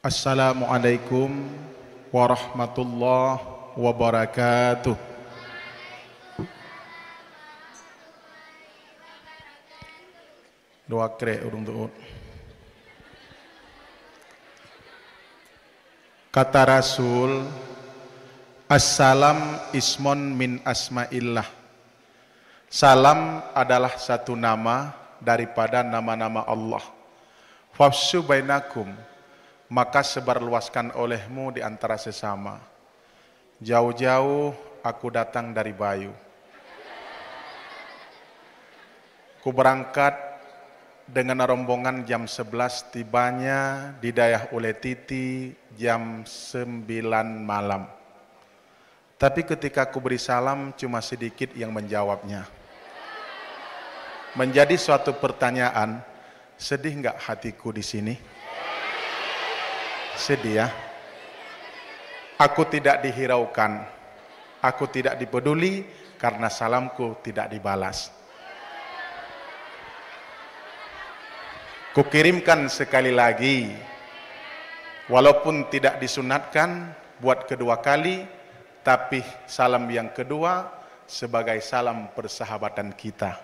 Assalamualaikum warahmatullahi wabarakatuh. Doa krek urung tuut. Kata Rasul, Assalam ismun min asma'illah. Salam adalah satu nama daripada nama-nama Allah. Fafshu bainakum, maka sebarluaskan olehmu di antara sesama. Jauh-jauh aku datang dari Bayu. Ku berangkat dengan rombongan jam 11, tibanya di daerah Uletiti jam 9 malam. Tapi ketika aku beri salam, cuma sedikit yang menjawabnya. Menjadi suatu pertanyaan, sedih enggak hatiku di sini? Sedih ya? Aku tidak dihiraukan, aku tidak dipeduli karena salamku tidak dibalas. Kukirimkan sekali lagi, walaupun tidak disunatkan buat kedua kali, tapi salam yang kedua sebagai salam persahabatan kita.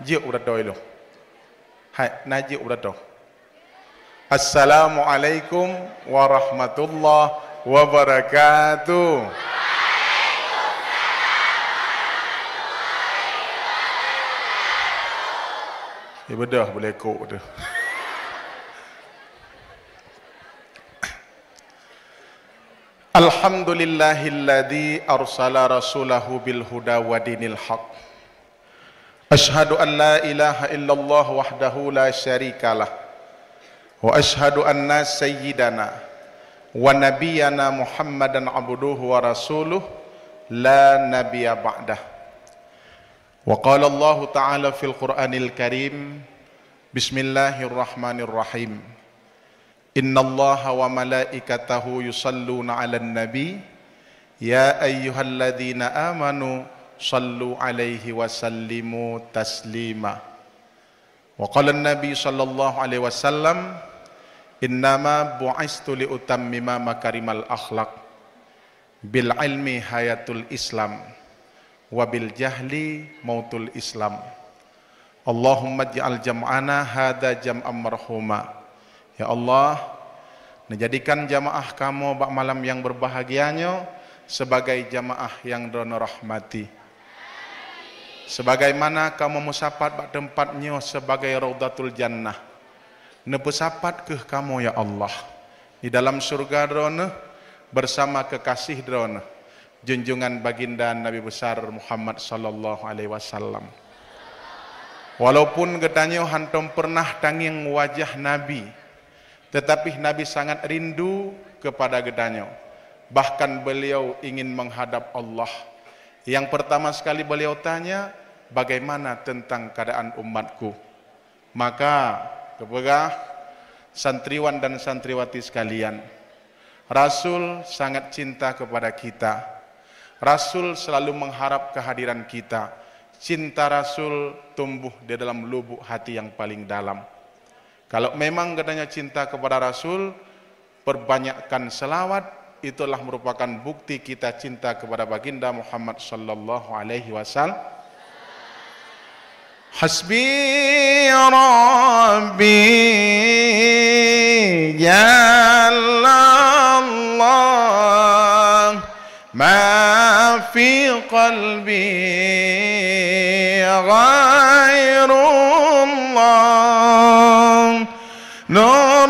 Jiuk udah doi lo. Hai, najiuk udah doi. Assalamualaikum warahmatullahi wabarakatuh. Ya bedah boleh kok dah. Alhamdulillahilladzi arsala rasulahu bil huda wa dinil haq. Ashhadu an la ilaha illallah wahdahu la syarikalah. Wa ashhadu anna sayyidana wa nabiyyana Muhammadan abduhu wa rasuluh la nabiyya ba'dah. Wa qala Allah ta'ala fil Qur'anil Karim, Bismillahirrahmanirrahim. Innallaha wa malaikatahu yusalluna 'alan nabi ya ayyuhalladzina amanu sallu 'alaihi wa sallimu taslima. Wa qala an-nabi sallallahu alaihi wasallam, innama bu'istu li utammima makarimal akhlaq bil ilmi hayatul islam wa bil jahli mautul islam. Allahumma ij'al jam'ana hadza jam'an marhuma. Ya Allah, menjadikan jamaah kamu bak malam yang berbahagianya sebagai jamaah yang dono rahmati. Sebagaimana kamu musapat bak tempatnya sebagai raudatul jannah. Nepesapat ke kamu ya Allah di dalam surga drone bersama kekasih drone junjungan baginda Nabi besar Muhammad sallallahu alaihi wasallam. Walaupun getanyo hantom pernah tanging wajah Nabi, tetapi Nabi sangat rindu kepada getanyo. Bahkan beliau ingin menghadap Allah. Yang pertama sekali beliau tanya, bagaimana tentang keadaan umatku? Maka kepada santriwan dan santriwati sekalian, Rasul sangat cinta kepada kita. Rasul selalu mengharap kehadiran kita. Cinta Rasul tumbuh di dalam lubuk hati yang paling dalam. Kalau memang katanya cinta kepada Rasul, perbanyakkan selawat, itulah merupakan bukti kita cinta kepada baginda Muhammad sallallahu alaihi wasallam. Hasbi Rabbi Jalallah ma fi qalbi ghairullah Nur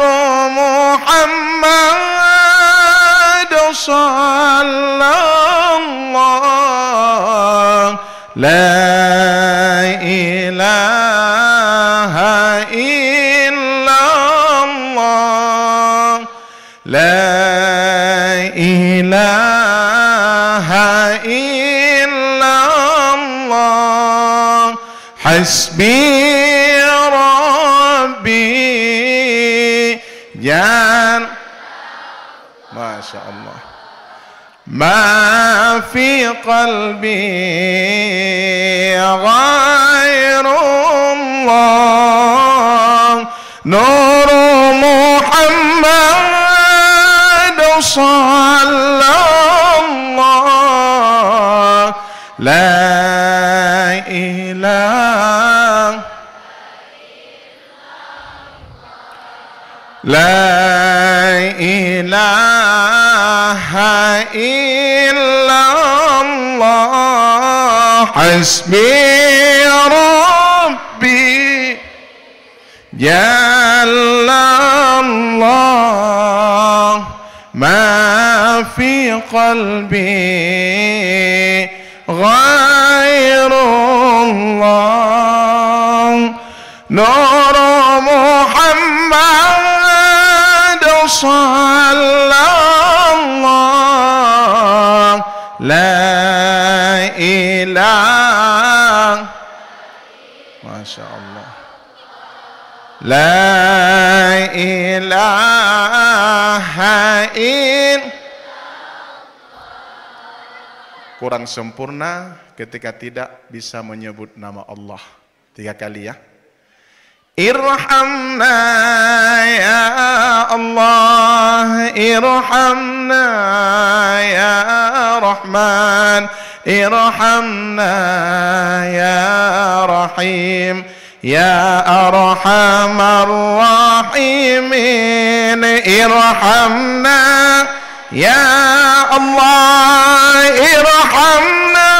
Muhammad sallallahu la ilaha illallah la ilaha illallah hasbi rabbi jan Masya Allah ma fi qalbi ghairullah Nur Muhammad sallallahu la ilaha illallah hasbi rabbi jalallah ma fi qalbi ghairullah nur Muhammad sallallahu la ilaha Masya Allah la ilaha kurang sempurna ketika tidak bisa menyebut nama Allah 3 kali ya. Irhamna ya Allah, irhamna ya Rahman, irhamna ya Rahim, ya Arhamar Rahimin, irhamna ya Allah, irhamna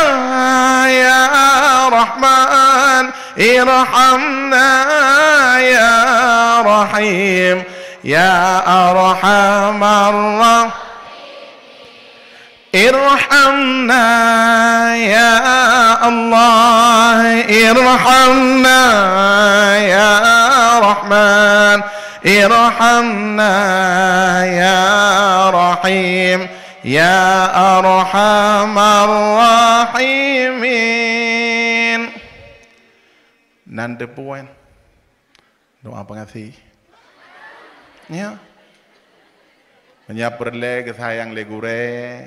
ya Rahman, irhamna ya Rahim, ya Arhamar Rahimin, irhamna ya Allah, irhamna ya Rahman, irhamna ya Rahim, ya Arhamar Rahimin. Nanda puan doa pengasih ya menyaperle ke sayang le gure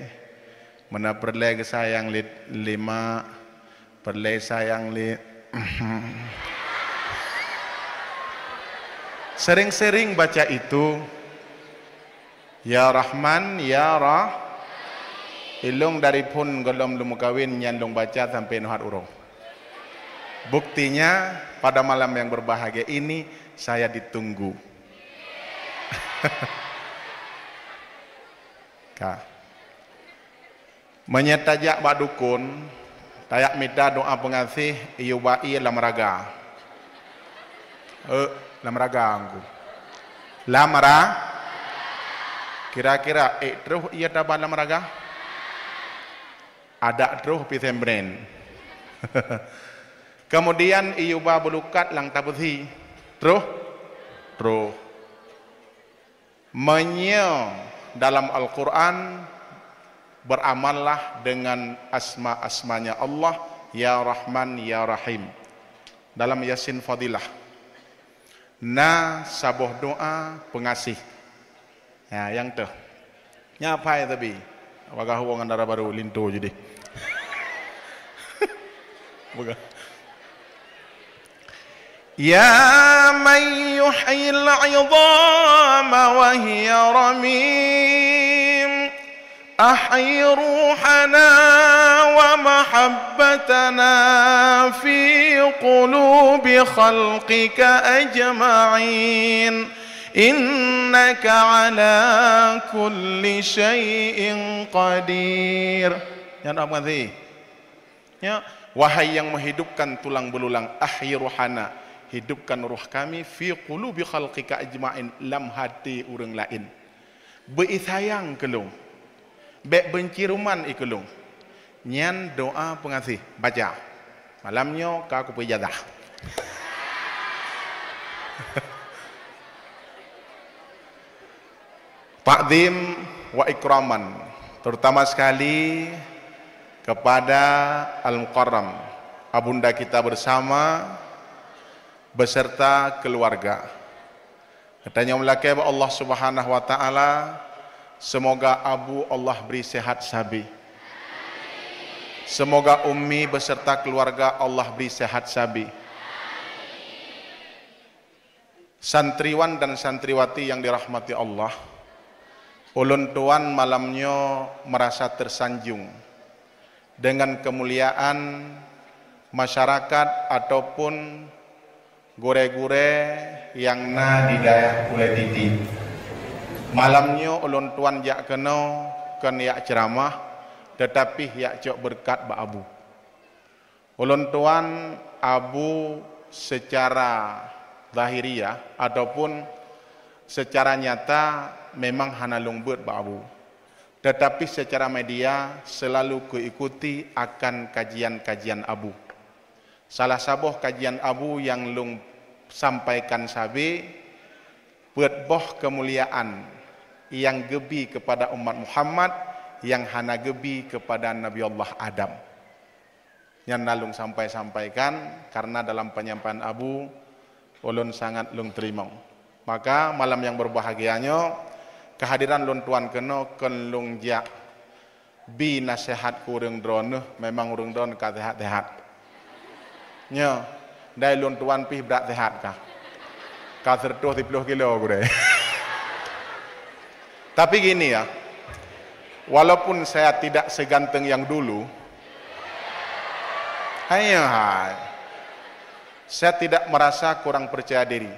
menaperle ke sayang le 5 perle sayang le sering-sering baca itu ya Rahman ya Rah ilung dari pun golom lumu kawin nyandung baca sampai nuhat urung. Buktinya pada malam yang berbahagia ini saya ditunggu. Menyetajak bak dukun, tayak minta doa pengasih iu bai lamaraga. Lamaraga angku. Lamara. Kira-kira terus ia dapat lamaraga? Ada terus pisembren. Kemudian iuba belukat lang tabusi terus dalam Al-Quran beramallah dengan asma-asmanya Allah ya Rahman ya Rahim dalam Yasin Fadilah na sabuh doa pengasih ya yang tuh nyapai tapi wagah hubungan darah baru lintu jadi bukan Ya man yuhyil 'idhama wa hiya ramim ahyi ruhana wa mahabbatana fi qulubi khalqika ajma'in innaka 'ala kulli syai'in qadir. Ya apa sih? Ya, wahai yang menghidupkan tulang belulang ahyi ruhana hidupkan ruh kami fi qulubi khalqika ajma'in lam hati urang lain be sayang kelung be benci ruman ikelung nyan doa pengasih baca malamnya ka aku pijadah ta'zim wa ikraman terutama sekali kepada Al-Mukarram abunda kita bersama beserta keluarga. Katanya melaki Allah Subhanahu wa taala, semoga abu Allah beri sehat sabi. Semoga ummi beserta keluarga Allah beri sehat sabi. Santriwan dan santriwati yang dirahmati Allah, ulun tuan malamnya merasa tersanjung dengan kemuliaan masyarakat ataupun gure-gure yang di daerah Uletiti. Malamnya ulun tuan jak kena kan yak ceramah, tetapi yak cok berkat ba abu. Ulun tuan abu secara zahiriyah ataupun secara nyata memang hana lungbut ba abu. Tetapi secara media selalu keikuti akan kajian-kajian abu. Salah sabuh kajian abu yang lung sampaikan sabi buat boh kemuliaan yang gebi kepada umat Muhammad, yang hana gebi kepada Nabi Allah Adam. Yang nalung sampaikan karena dalam penyampaian abu ulun sangat lung terima. Maka malam yang berbahagianya kehadiran lun tuan kena ken lung jak bi nasihat kurang drone memang urang drone ka sehat-sehat. Nya, dai lun tuan pi berat sehat kah? Ka 130 kilo gue. Tapi gini ya, walaupun saya tidak seganteng yang dulu, saya tidak merasa kurang percaya diri.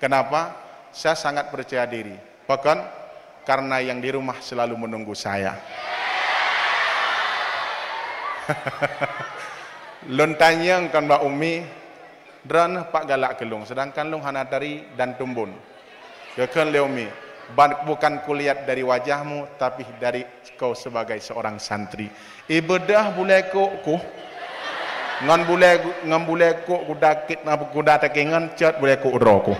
Kenapa? Saya sangat percaya diri. Bahkan karena yang di rumah selalu menunggu saya. Lun tanya kan Mbak Umi, dran Pak galak kelung, sedangkan lung hana dari dan tumbun. Ya kan Leumi, bukan kulihat dari wajahmu, tapi dari kau sebagai seorang santri. Ibadah boleh ku, ngan boleh ku kudakit kuda tekengan cat boleh ku udroku.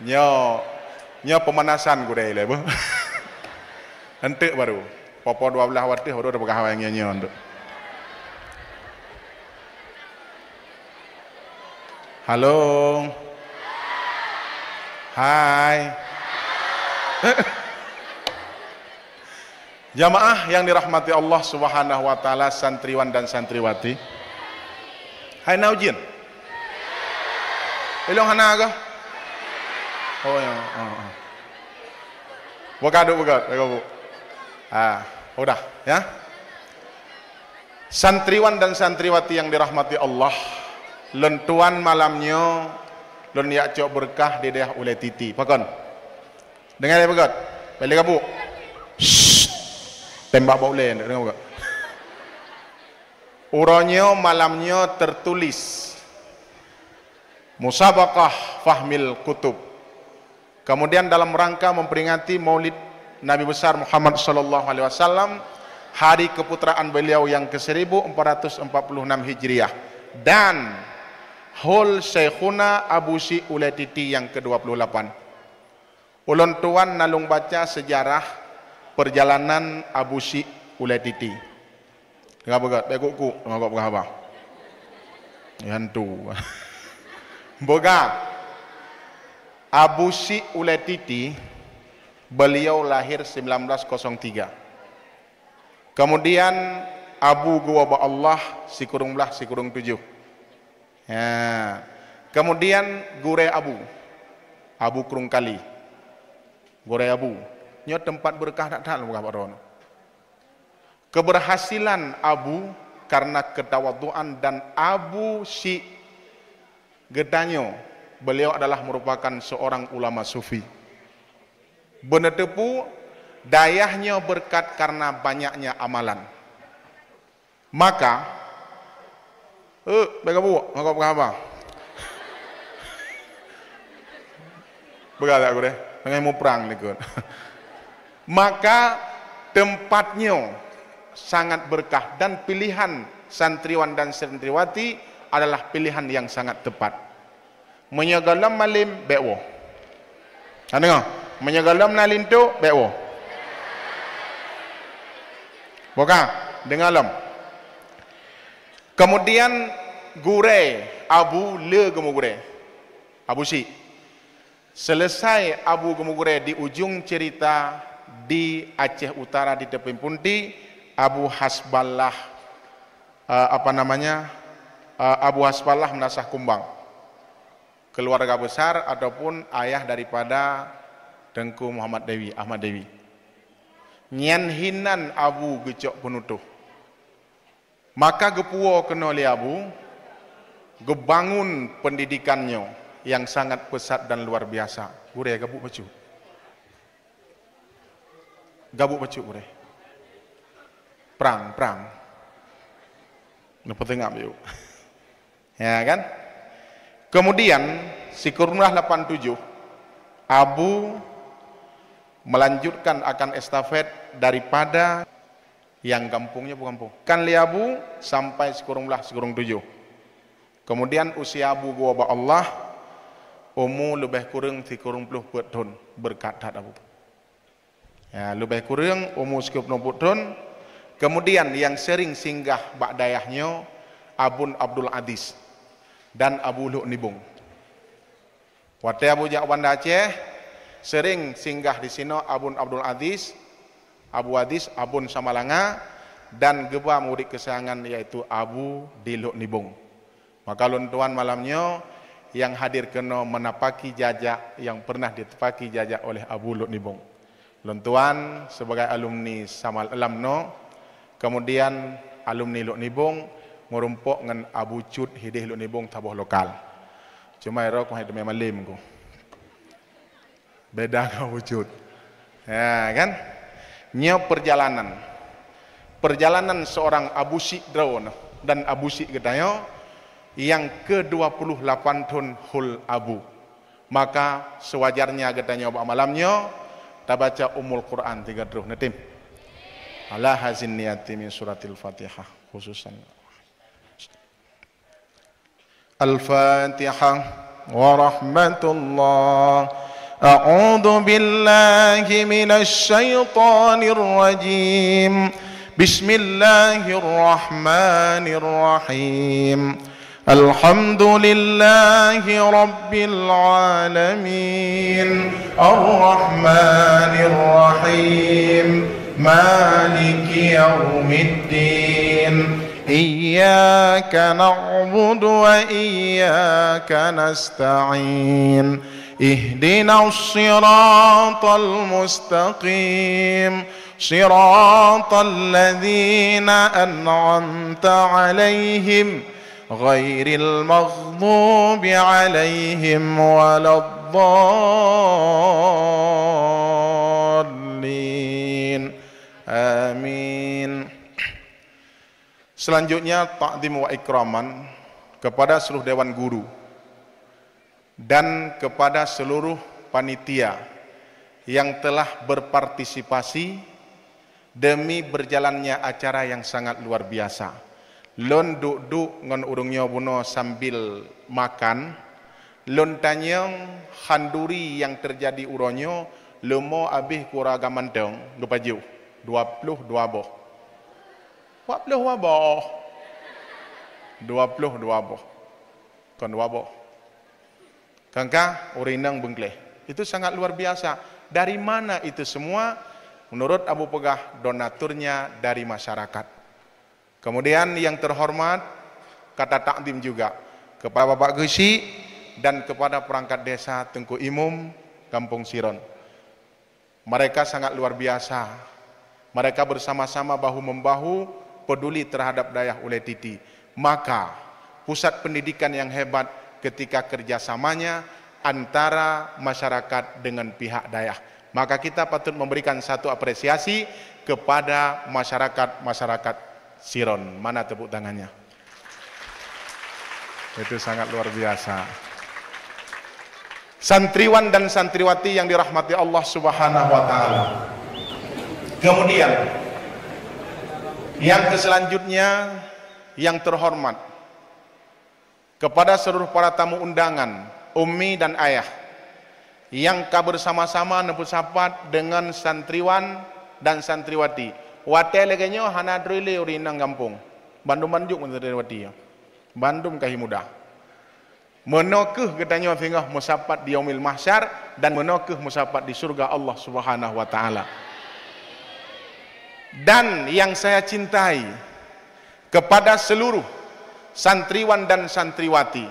Nyo pemanasan gue deh bu. Hentik baru. Popo 12 waktu udah berkahwin nyo untuk. Halo. Hai. Jamaah yang dirahmati Allah Subhanahu wa taala, santriwan dan santriwati. Hai naujin. Ilong hanaga. Oh ya. Buka. Udah ya. Santriwan dan santriwati yang dirahmati Allah, lentuan malamnya lun yak cok berkah di daerah Uletiti. Pakon. Dengar ya pakon. Balik kabu. Tembak boleh dengar pakon. Uranya malamnya tertulis Musabaqah Fahmil Kutub. Kemudian dalam rangka memperingati Maulid Nabi besar Muhammad sallallahu alaihi wasallam, hari keputraan beliau yang ke-1446 Hijriah, dan Hul Syekhuna Abu Sy Uletiti yang ke-28. Ulun tuan nalung baca sejarah perjalanan Abu Sy Uletiti. Dengar begat, bekukku, ngagok berapa? Yantu. Boga Abu Sy Uletiti beliau lahir 1903. Kemudian Abu Gua ba Allah sikurung 7. Ya. Kemudian Gure Abu Kurung Kali. Gure Abu. Nyo tempat berkah tak tahu berapa ron. Keberhasilan Abu karena ketawaduan dan Abu Sy Gedanyo, beliau adalah merupakan seorang ulama sufi. Benetepu dayahnya berkat karena banyaknya amalan. Maka bagaimana ngakop apa? Begal aku deh, pengen mau perang nih kan. Maka tempatnya sangat berkah dan pilihan santriwan dan santriwati adalah pilihan yang sangat tepat. Menyagalam malim bewo. Dengar? Menyagalam nalinto bewo. Bukan, dengalam. Kemudian Gure Abu Le Gemugure. Abu Sy. Selesai Abu Gemugure di ujung cerita di Aceh Utara di tepi Punti, Abu Hasballah Abu Hasballah menasah kumbang. keluarga besar ataupun ayah daripada Tengku Muhammad Dewi, Ahmad Dewi. Nyan hinan abu gecok penutuh. Maka gepuo kena li abu, gebangun pendidikannya yang sangat pesat dan luar biasa. Gure gabuk bacu. Gabuk bacu gure. Perang. Napa tengah yuk. Ya kan? Kemudian Sikurunlah 87 Abu melanjutkan akan estafet daripada yang kampungnya bukan kampung. Kan li Abu sampai Sikurunlah 7. Kemudian usia Abu gua ba Allah umur lebih kurang 30 tahun berkata Abu. Ya, lebih kurang umur 30 tahun. Kemudian yang sering singgah bak dayahnya Abun Abdul Aziz dan Abu Luk Nibung. Waktu Abu Jak Banda Aceh sering singgah di sini Abun Abdul Aziz, Abu Aziz, Abun Samalanga dan geba murid kesayangan yaitu Abu Diluk Nibung. Maka luntuan malamnya yang hadir kena menapaki jajak yang pernah ditepaki jajak oleh Abu Luk Nibung. Luntuan sebagai alumni Samal Alamno, kemudian alumni Luk Nibung merumpuk dengan Abu Cud Hidih Luk Nibung tabuh lokal. Cuma erok mah demi malim ku. Beda dengan Abu Cud. Ya kan? Nya perjalanan seorang Abu Sidro dan Abu Sid Gedayo yang ke-28 tahun hul Abu. Maka sewajarnya Gedayo malamnya tak baca Ummul Quran 3 terus netim. Ala hazin niyati min suratil Fatihah khususan. Al-Fatihah wa rahmatullah. A'udzu billahi minasy syaithanir rajim. Bismillahirrahmanirrahim. Alhamdulillahi rabbil alamin. Ar-Rahmanir Rahim. Maliki yaumiddin. إياك نعبد وإياك نستعين اهدنا الصراط المستقيم صراط الذين أنعمت عليهم غير المغضوب عليهم ولا الضالين آمين. Selanjutnya takdim wa ikraman kepada seluruh dewan guru dan kepada seluruh panitia yang telah berpartisipasi demi berjalannya acara yang sangat luar biasa. Lon duk-duk ngon urungnya buno sambil makan, lon tanyang handuri yang terjadi uronyo lemo abih kuraga manteng gepaju 22 boh. 22 boh. 22 boh. Kan 2 boh. Kangka urinang bengkleh. Itu sangat luar biasa. Dari mana itu semua? Menurut Abu Pegah, donaturnya dari masyarakat. Kemudian yang terhormat, kata takdim juga kepada Bapak Gesi dan kepada perangkat desa Tengku Imum Kampung Siron. Mereka sangat luar biasa. Mereka bersama-sama bahu-membahu peduli terhadap daerah Uletiti. Maka pusat pendidikan yang hebat ketika kerjasamanya antara masyarakat dengan pihak daerah. Maka kita patut memberikan satu apresiasi kepada masyarakat Siron. Mana tepuk tangannya? Itu sangat luar biasa. Santriwan dan santriwati yang dirahmati Allah Subhanahu wa taala. Kemudian yang selanjutnya yang terhormat kepada seluruh para tamu undangan, ummi dan ayah yang bersama-sama neput sapat dengan santriwan dan santriwati. Wate legenyo hana drili urinang kampung. Bandung santriwati. Bandung kahi muda. Menokeh katanya sehingga musapat di yaumil mahsyar dan menokeh musapat di surga Allah Subhanahu wa taala. Dan yang saya cintai kepada seluruh santriwan dan santriwati,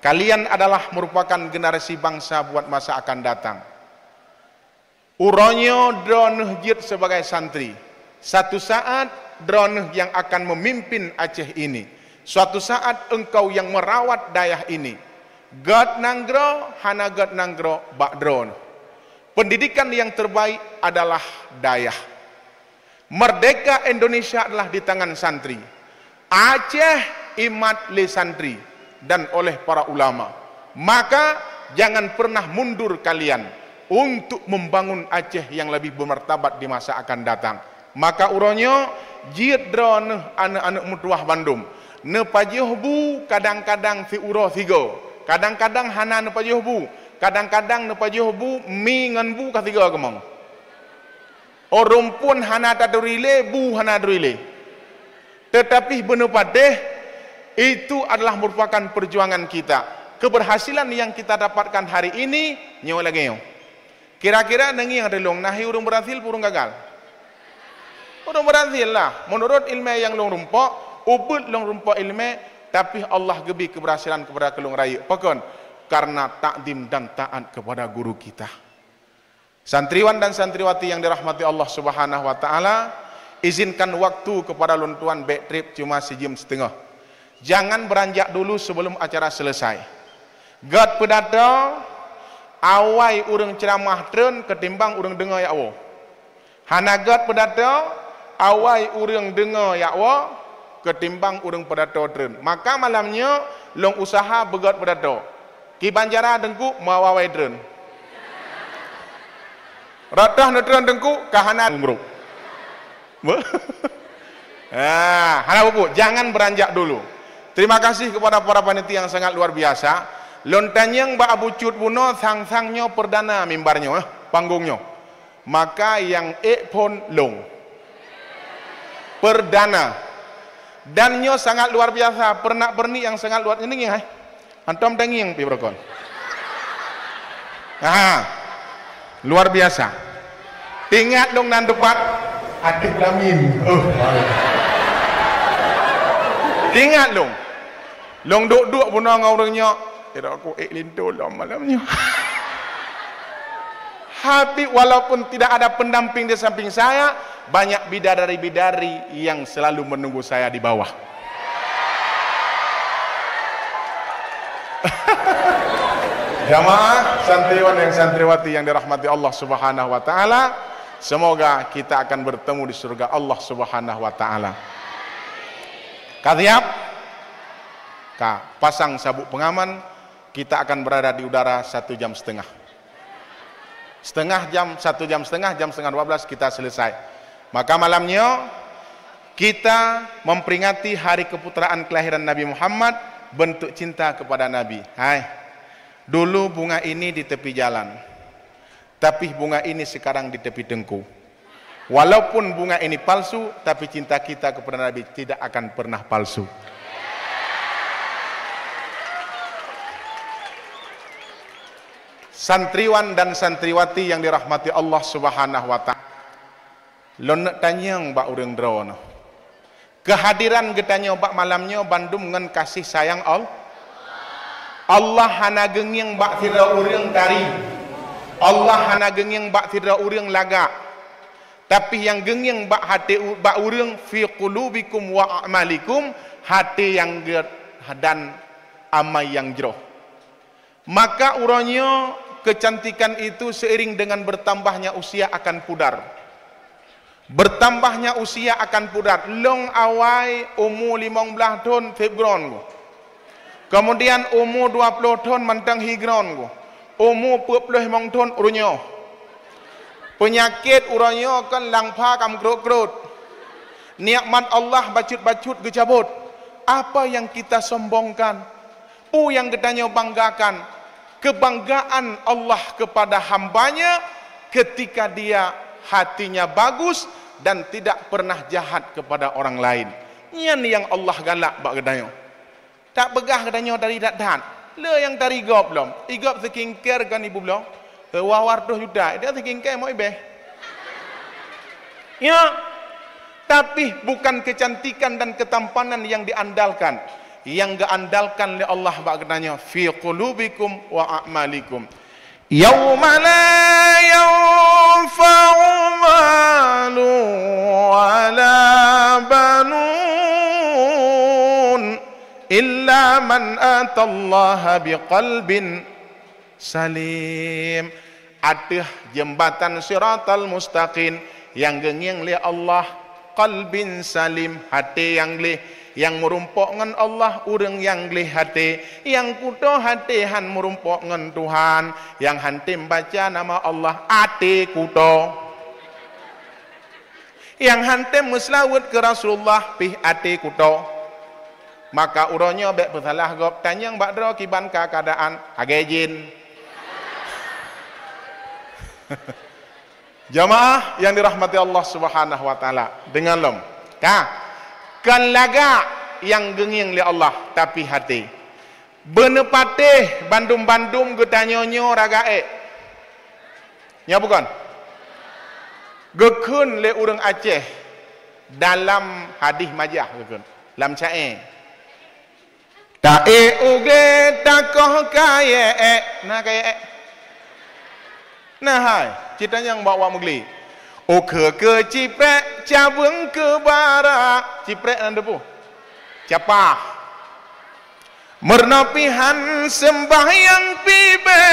Kalian adalah merupakan generasi bangsa buat masa akan datang. Uronyo droneh jid sebagai santri. Satu saat droneh yang akan memimpin Aceh ini. Suatu saat engkau yang merawat daerah ini. God nanggro, hana God nanggro, bak drone. Pendidikan yang terbaik adalah daerah. Merdeka Indonesia adalah di tangan santri. Aceh imat le santri dan oleh para ulama. Maka jangan pernah mundur kalian untuk membangun Aceh yang lebih bermartabat di masa akan datang. Maka uronyo jid drone anak-anak mutuah Bandung. Ne pajuhbu kadang-kadang si uro sigo. Kadang-kadang hana ne pajuhbu. Kadang-kadang ne pajuhbu mi ngan bu kasigo kemong. Orang pun hana tadurile bu hana durile. Tetapi benar padeh itu adalah merupakan perjuangan kita. Keberhasilan yang kita dapatkan hari ini nyawa lagi yo. Kira-kira nengi yang relong nahi urung berhasil urung gagal. Urung berhasil lah. Menurut ilmu yang long rumpok, ubud long rumpok ilmu, tapi Allah gebi keberhasilan kepada kelung raya. Pakon karena takdim dan taat kepada guru kita. Santriwan dan santriwati yang dirahmati Allah Subhanahu wa taala, izinkan waktu kepada luntuan back trip cuma sejam setengah. Jangan beranjak dulu sebelum acara selesai. God pedato awai urang ceramah tren ketimbang urang dengar ya Allah. Hana God pedato awai urang dengar ya Allah ketimbang urang pedato tren. Maka malamnya long usaha begot pedato. Ki Banjara dengku mau awai tren. Ratah netren dengku kahana umruk. Hana buku, jangan beranjak dulu. Terima kasih kepada para panitia yang sangat luar biasa. Lontanyang ba Abu Cut Buno sang-sangnya perdana mimbarnya, panggungnya. Maka yang pun long. Perdana. Dan nyo sangat luar biasa, pernak-pernik yang sangat luar ini hai. Antum tangi yang pi brokon. Luar biasa. Ingat dong nan depan adik lamin. Ingat dong. Long duk-duk pun orangnya. Kira aku lintu lah malamnya. Habis walaupun tidak ada pendamping di samping saya, banyak bidadari-bidadari yang selalu menunggu saya di bawah. Jamaah santriwan dan santriwati yang dirahmati Allah Subhanahu wa taala, semoga kita akan bertemu di surga Allah Subhanahu wa taala. Kasiap? Pasang sabuk pengaman, kita akan berada di udara 1 jam setengah. Jam 11 kita selesai. Maka malamnya kita memperingati hari keputraan kelahiran Nabi Muhammad, bentuk cinta kepada Nabi. Hai. Dulu bunga ini di tepi jalan, tapi bunga ini sekarang di tepi dengku. Walaupun bunga ini palsu, tapi cinta kita kepada Nabi tidak akan pernah palsu. Santriwan dan santriwati yang dirahmati Allah Subhanahu wa taala. Lonek tanyang bak urang drone. Kehadiran getanya bak malamnya Bandung ngan kasih sayang Allah hana genging bak tira urang tari. Allah hana genging bak tira urang laga. Tapi yang genging bak hati bak urang fi qulubikum wa a'malikum, hati yang dan amal yang jroh. Maka urangnya kecantikan itu seiring dengan bertambahnya usia akan pudar. Bertambahnya usia akan pudar. Long awai umur 15 tahun Februari. Kemudian umur 20 tahun mantang higron. Umur 40 tahun urunyo. Penyakit urunyo kan langpa kam krut-krut. Nikmat Allah bacut-bacut gecabut. Apa yang kita sombongkan? Yang kita banggakan? Kebanggaan Allah kepada hambanya ketika dia hatinya bagus dan tidak pernah jahat kepada orang lain. Ini yang Allah galak bak gedanyo. Tak begah gedanyo dari dat-dat. Le yang dari igop belum. Igop skincare kan ibu belum. Wawar tuh juta. Dia skincare mau ibe. Ya. Tapi bukan kecantikan dan ketampanan yang diandalkan. yang diandalkan oleh Allah bagdanya fi qulubikum wa a'malikum. Yauma la yanfa'u malu wala banun illa man atallaha biqalbin salim. Ada jembatan siratal mustaqim yang gengeng li Allah, qalbin salim, hati yang lih, yang merumpok ngan Allah, urang yang lih hati, yang kudo hati han merumpok ngan Tuhan, yang hantim baca nama Allah, hati kudo, yang hantim muslawat ke Rasulullah, pih hati kudo. Maka uronyo bek bersalah gop, tanyang bakdro kiban ka keadaan, agajin. Jamaah yang dirahmati Allah Subhanahu wa taala, dengan lom kan laga yang genging li Allah tapi hati benepateh bandum-bandum getanyonyo ragae nya bukan gekun le urang Aceh dalam hadis majah gekun lam cae tae uge takoh kaye nah kaye nah hai ceritanya yang bawa mugli o ke ciprek cabeng ke barak ciprek nanda pu capah mernopihan sembahyang pibe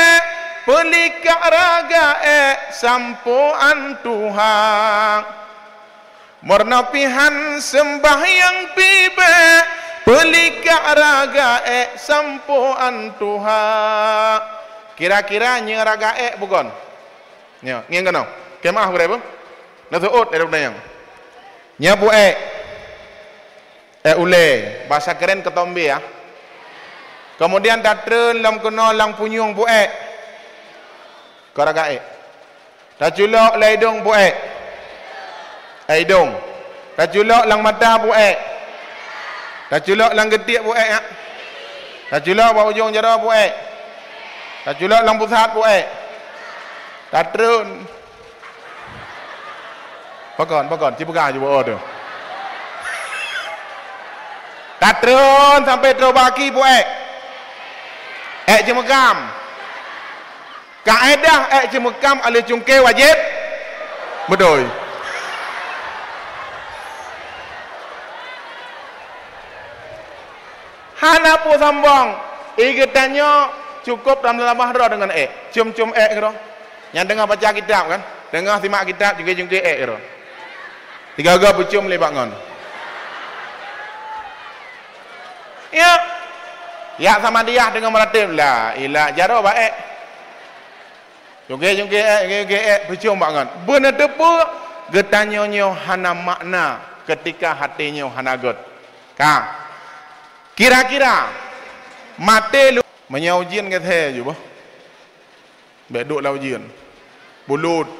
pelikak raga sampuan Tuhan mernopihan sembahyang pibe pelikak raga sampuan Tuhan. Kira-kira nyeraga bukan nya ngeng kana kemah berapa natuut ada yang nyapu ule bahasa keren ketombe ya. Kemudian datren lam kena lang punyung bu karaga dah culok laidong bu aidong dah culok lang mata bu dah culok lang getik bu ya dah culok ba ujung jara bu dah culok lang pusat bu Tatrun. Pakon, cipuka je buat tu. Tatrun sampai terobaki bu cemekam. Kaedah cemekam alih cungke wajib. Betul. Hana pu sambong. Igatannya cukup dalam mahra dengan Cium-cium kero. Yang dengar baca kitab kan, dengar simak kitab juga jungkir kero. Tiga-tiga pucum lebak ngon. Ya sama dia dengan meratib lah. Ilah jaro baik. Jungkir pucum bak ngon. Benar depu getanyonyo hana makna ketika hatinya hana god. Kira-kira mate lu menyaujian kata je bah. Beduk lah ujian. Bulut.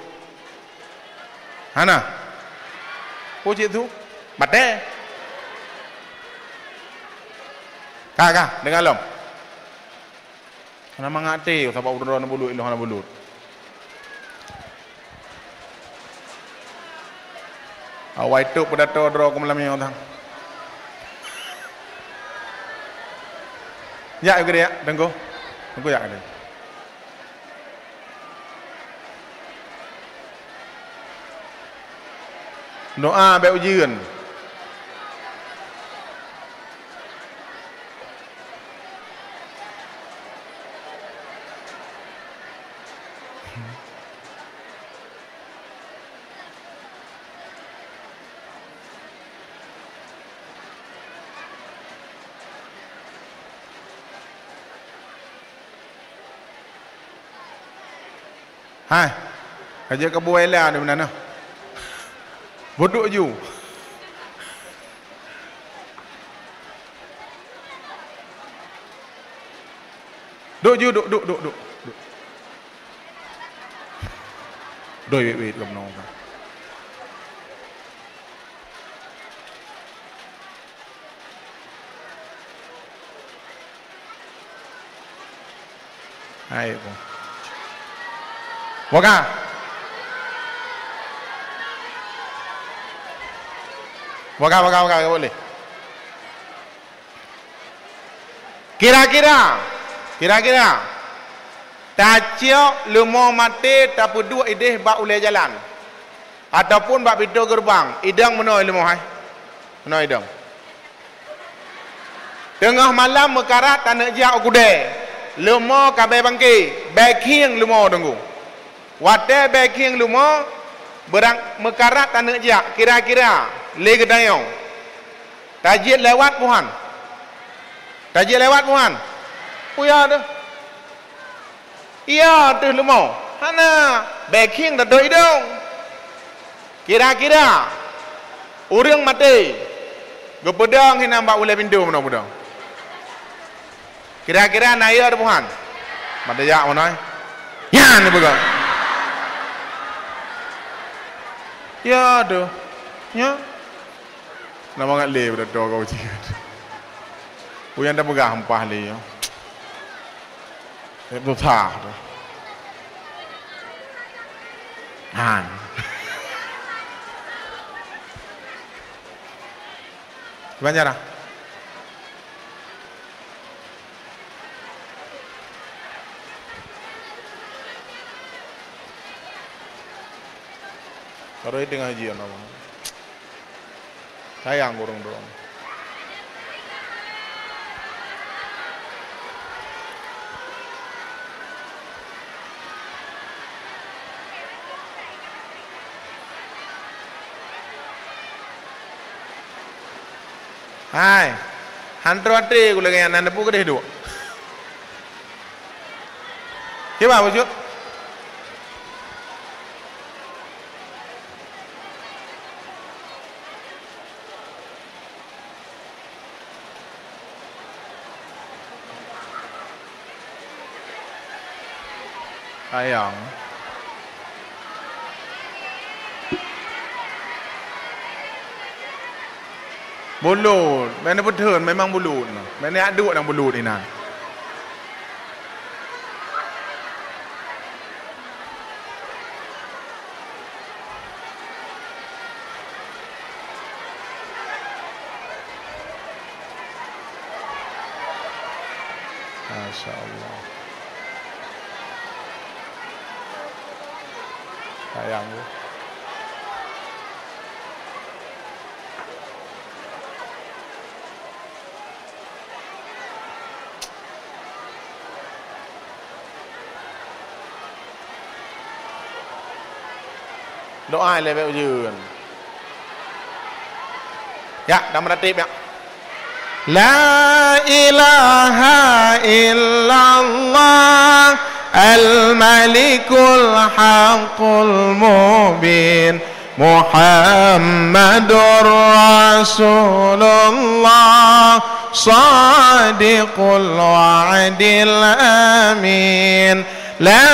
Hana. Pucik tu. Mate. Kak, dengar lom. Hana mangate sebab udara na bulut ilu hana bulut. Awai tu pada tu udara ko malam yang tang. Ya gede ya, tengko. Tengko ya gede. Doa baik ujian. Hai, kerja kebuailah di mana? Bodok je. Duk je, duk. Doi, wait, lam nong. Hai, po. Waka. Waka boleh. Kira-kira taciok lumo mati tapi dua ideh bak ulai jalan ataupun bak pintu gerbang idang menoi lumo hai menoi idang tengah malam mekarat tanah jak kude lumo kabe bangki baking lumo tunggu wate baking lumo berang mekarat tanah jak kira-kira le gedayong tajid lewat puhan puya dah iya tu lumo hana baking dah doi dong kira-kira urang mati gepedang hina mbak ulai pintu mana budang kira-kira naya ada puhan mata jak mana ya ni begal ya tu ya nama ngat le pada dog kau cakap puyan dah pegang hampah le ya itu sah tu han banyak dah kalau itu ngaji ya nama sayang burung dorong hai hantu atre aku lagi anak nepu kedeh dua siapa wujud sayang bulut, mana betul memang bulut. Mana ada orang bulut ini. Masya Allah. Sayang. Doa le baoยืน ya dah meratib ya La ilaha illallah al-malikul haqqul mubin Muhammadur Rasulullah sadiqul wa'dil amin La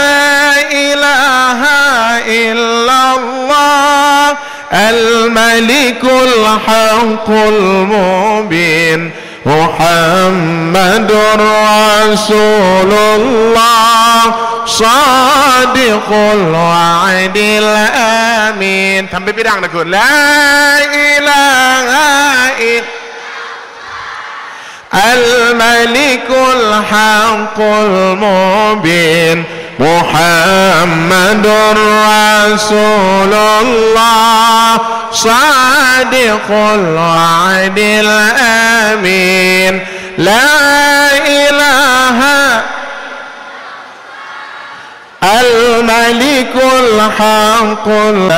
ilaha illallah al-malikul haqqul mubin Muhammadur Rasulullah sadiqul wa'dil amin Sampai pirang dah kun La ilaha illallah al-malikul haqqul mubin Muhammadur Rasulullah sadiqul wa'dil amin La ilaha al-malikul haqqul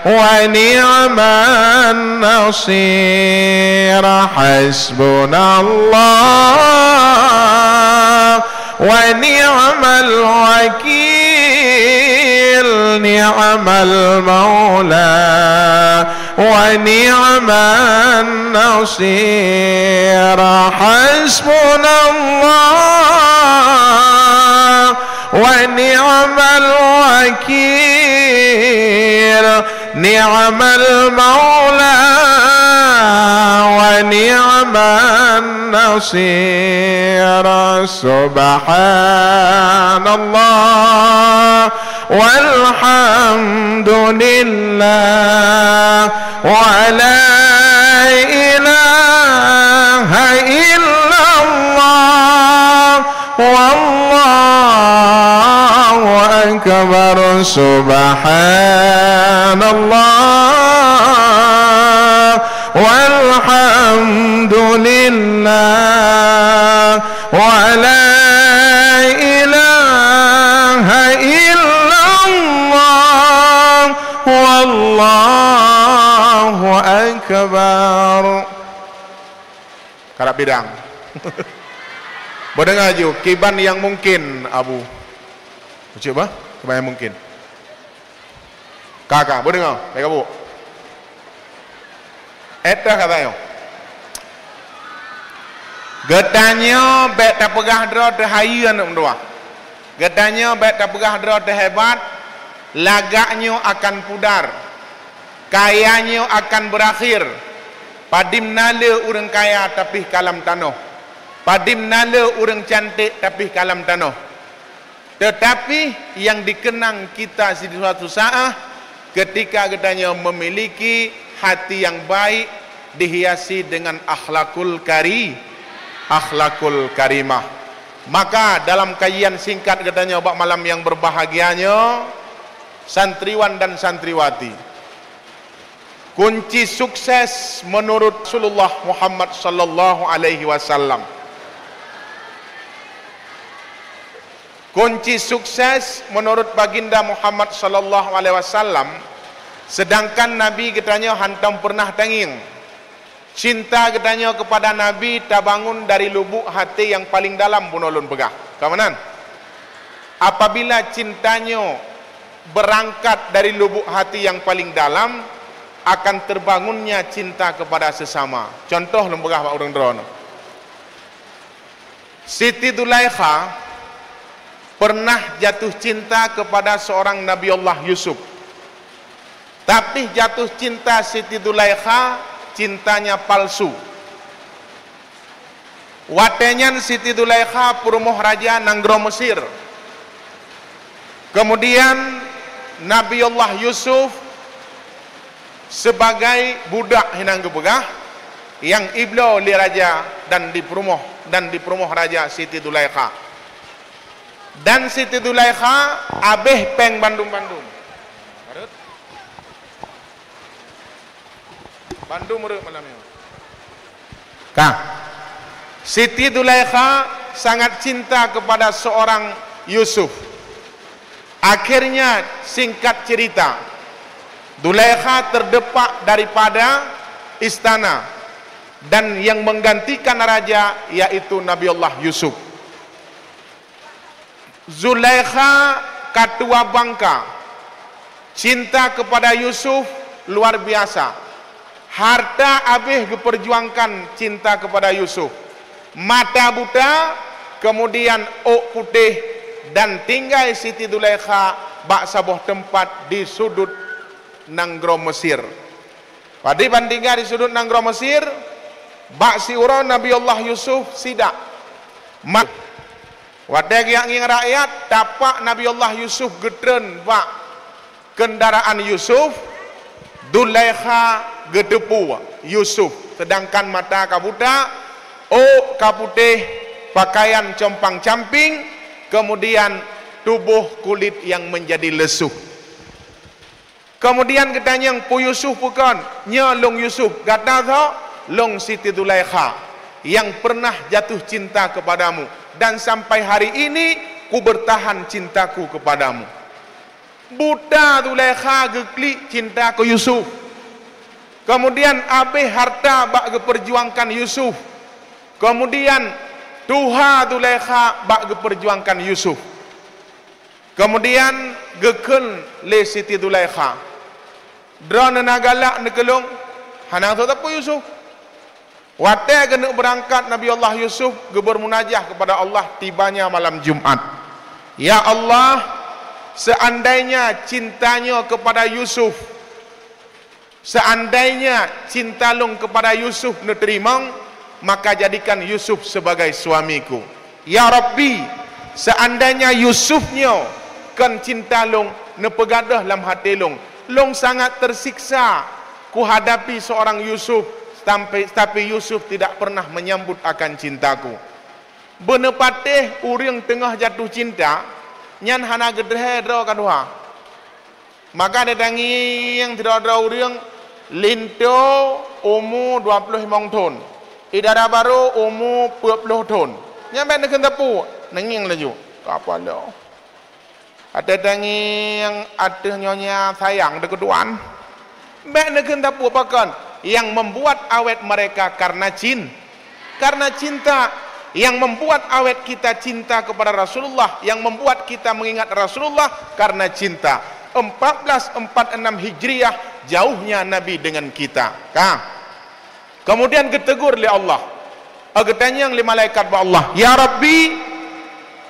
wa ni'man nasir hasbunallah wa ni'mal wakil ni'mal maula wa ni'man nasir hasbunallah wa ni'mal wakil ni'mal maula wa ni'man nasir subhanallah walhamdulillah wa la ilaha illallah subhanallah walhamdulillah wa la ilaha illallah wallahu akbar. Karap bidang. Berdengar ju kiban yang mungkin Abu. Coba, kiban yang mungkin. Kakak, berdengar, baik Abu. Eta katanya. Getanya bet tak pegah dro te hayu anak mendua. Getanya bet tak pegah dro te hebat, lagaknya akan pudar. Kayanya akan berakhir. Padim nala orang kaya tapi kalam tanah. Padim nala orang cantik tapi kalam tanah. Tetapi yang dikenang kita di suatu saat ketika katanya memiliki hati yang baik dihiasi dengan akhlakul karimah. Maka dalam kajian singkat katanya bab malam yang berbahagianya, santriwan dan santriwati, kunci sukses menurut Rasulullah Muhammad sallallahu alaihi wasallam. Kunci sukses menurut baginda Muhammad sallallahu alaihi wasallam, sedangkan Nabi katanya hantam pernah tanging. Cinta katanya kepada Nabi tak bangun dari lubuk hati yang paling dalam pun ulun pegah. Kamanan? Apabila cintanya berangkat dari lubuk hati yang paling dalam, akan terbangunnya cinta kepada sesama. Contoh lembegah Pak Urang Drono. Siti Dulaikha pernah jatuh cinta kepada seorang Nabi Allah Yusuf. Tapi jatuh cinta Siti Dulaikha cintanya palsu. Watenyan Siti Dulaikha purmoh raja nanggro Mesir. Kemudian Nabi Allah Yusuf sebagai budak hinang gebegah yang iblo li raja dan di purmoh raja Siti Dulaikha. Dan Siti Dulaikha abeh peng Bandung-Bandung. Bandung merek malam ini. Kah? Siti Dulaikha sangat cinta kepada seorang Yusuf. Akhirnya singkat cerita, Dulaikha terdepak daripada istana dan yang menggantikan raja yaitu Nabi Allah Yusuf. Zulaikha katua bangka, cinta kepada Yusuf luar biasa. Harta habis diperjuangkan cinta kepada Yusuf. Mata buta, kemudian ok putih, dan tinggal Siti Dulaikha bak sebuah tempat di sudut nanggro Mesir. Pada bandingkan di sudut nanggro Mesir, bak si urang Nabi Allah Yusuf sidak. Wadah yang rakyat tapak Nabi Allah Yusuf getren bak kendaraan Yusuf, Dulaikha gedepu Yusuf, sedangkan mata kabuta, oh kaputih, pakaian compang camping, kemudian tubuh kulit yang menjadi lesuh. Kemudian katanya yang pu Yusuf bukan, nya long Yusuf, kata tho long Siti Dulaikha yang pernah jatuh cinta kepadamu, dan sampai hari ini ku bertahan cintaku kepadamu. Buta Dulaikha geklik cinta ke Yusuf. Kemudian abe harta bak geperjuangkan Yusuf. Kemudian tuha Dulaikha bak geperjuangkan Yusuf. Kemudian gekel le Siti Dulaikha. Drone nagalak nekelung hanang tu tapu Yusuf. Wate kena berangkat Nabi Allah Yusuf bermunajah kepada Allah, tibanya malam Jumat. Ya Allah, seandainya cintanya kepada Yusuf, seandainya cinta long kepada Yusuf neterimang, maka jadikan Yusuf sebagai suamiku. Ya Rabbi, seandainya Yusufnya kan cinta long nepegadah dalam hati long, long sangat tersiksa ku hadapi seorang Yusuf, tapi Yusuf tidak pernah menyambut akan cintaku. Benepateh urang tengah jatuh cinta, nyan hana gedhe dro kadua. Maka ada tangi yang tidak ada orang linto umur 25 tahun. Idara baru umur 40 tahun. Nyampe nak tepu, nenging laju. Apa lo? Ada tangi yang ada nyonya sayang dekat tuan. Mek nak tepu apa kan? Yang membuat awet mereka karena cinta. Yang membuat awet kita cinta kepada Rasulullah, yang membuat kita mengingat Rasulullah karena cinta. 1446 Hijriah jauhnya Nabi dengan kita. Kemudian ditegur oleh Allah. Ketanya oleh malaikat Allah, ya Rabbi,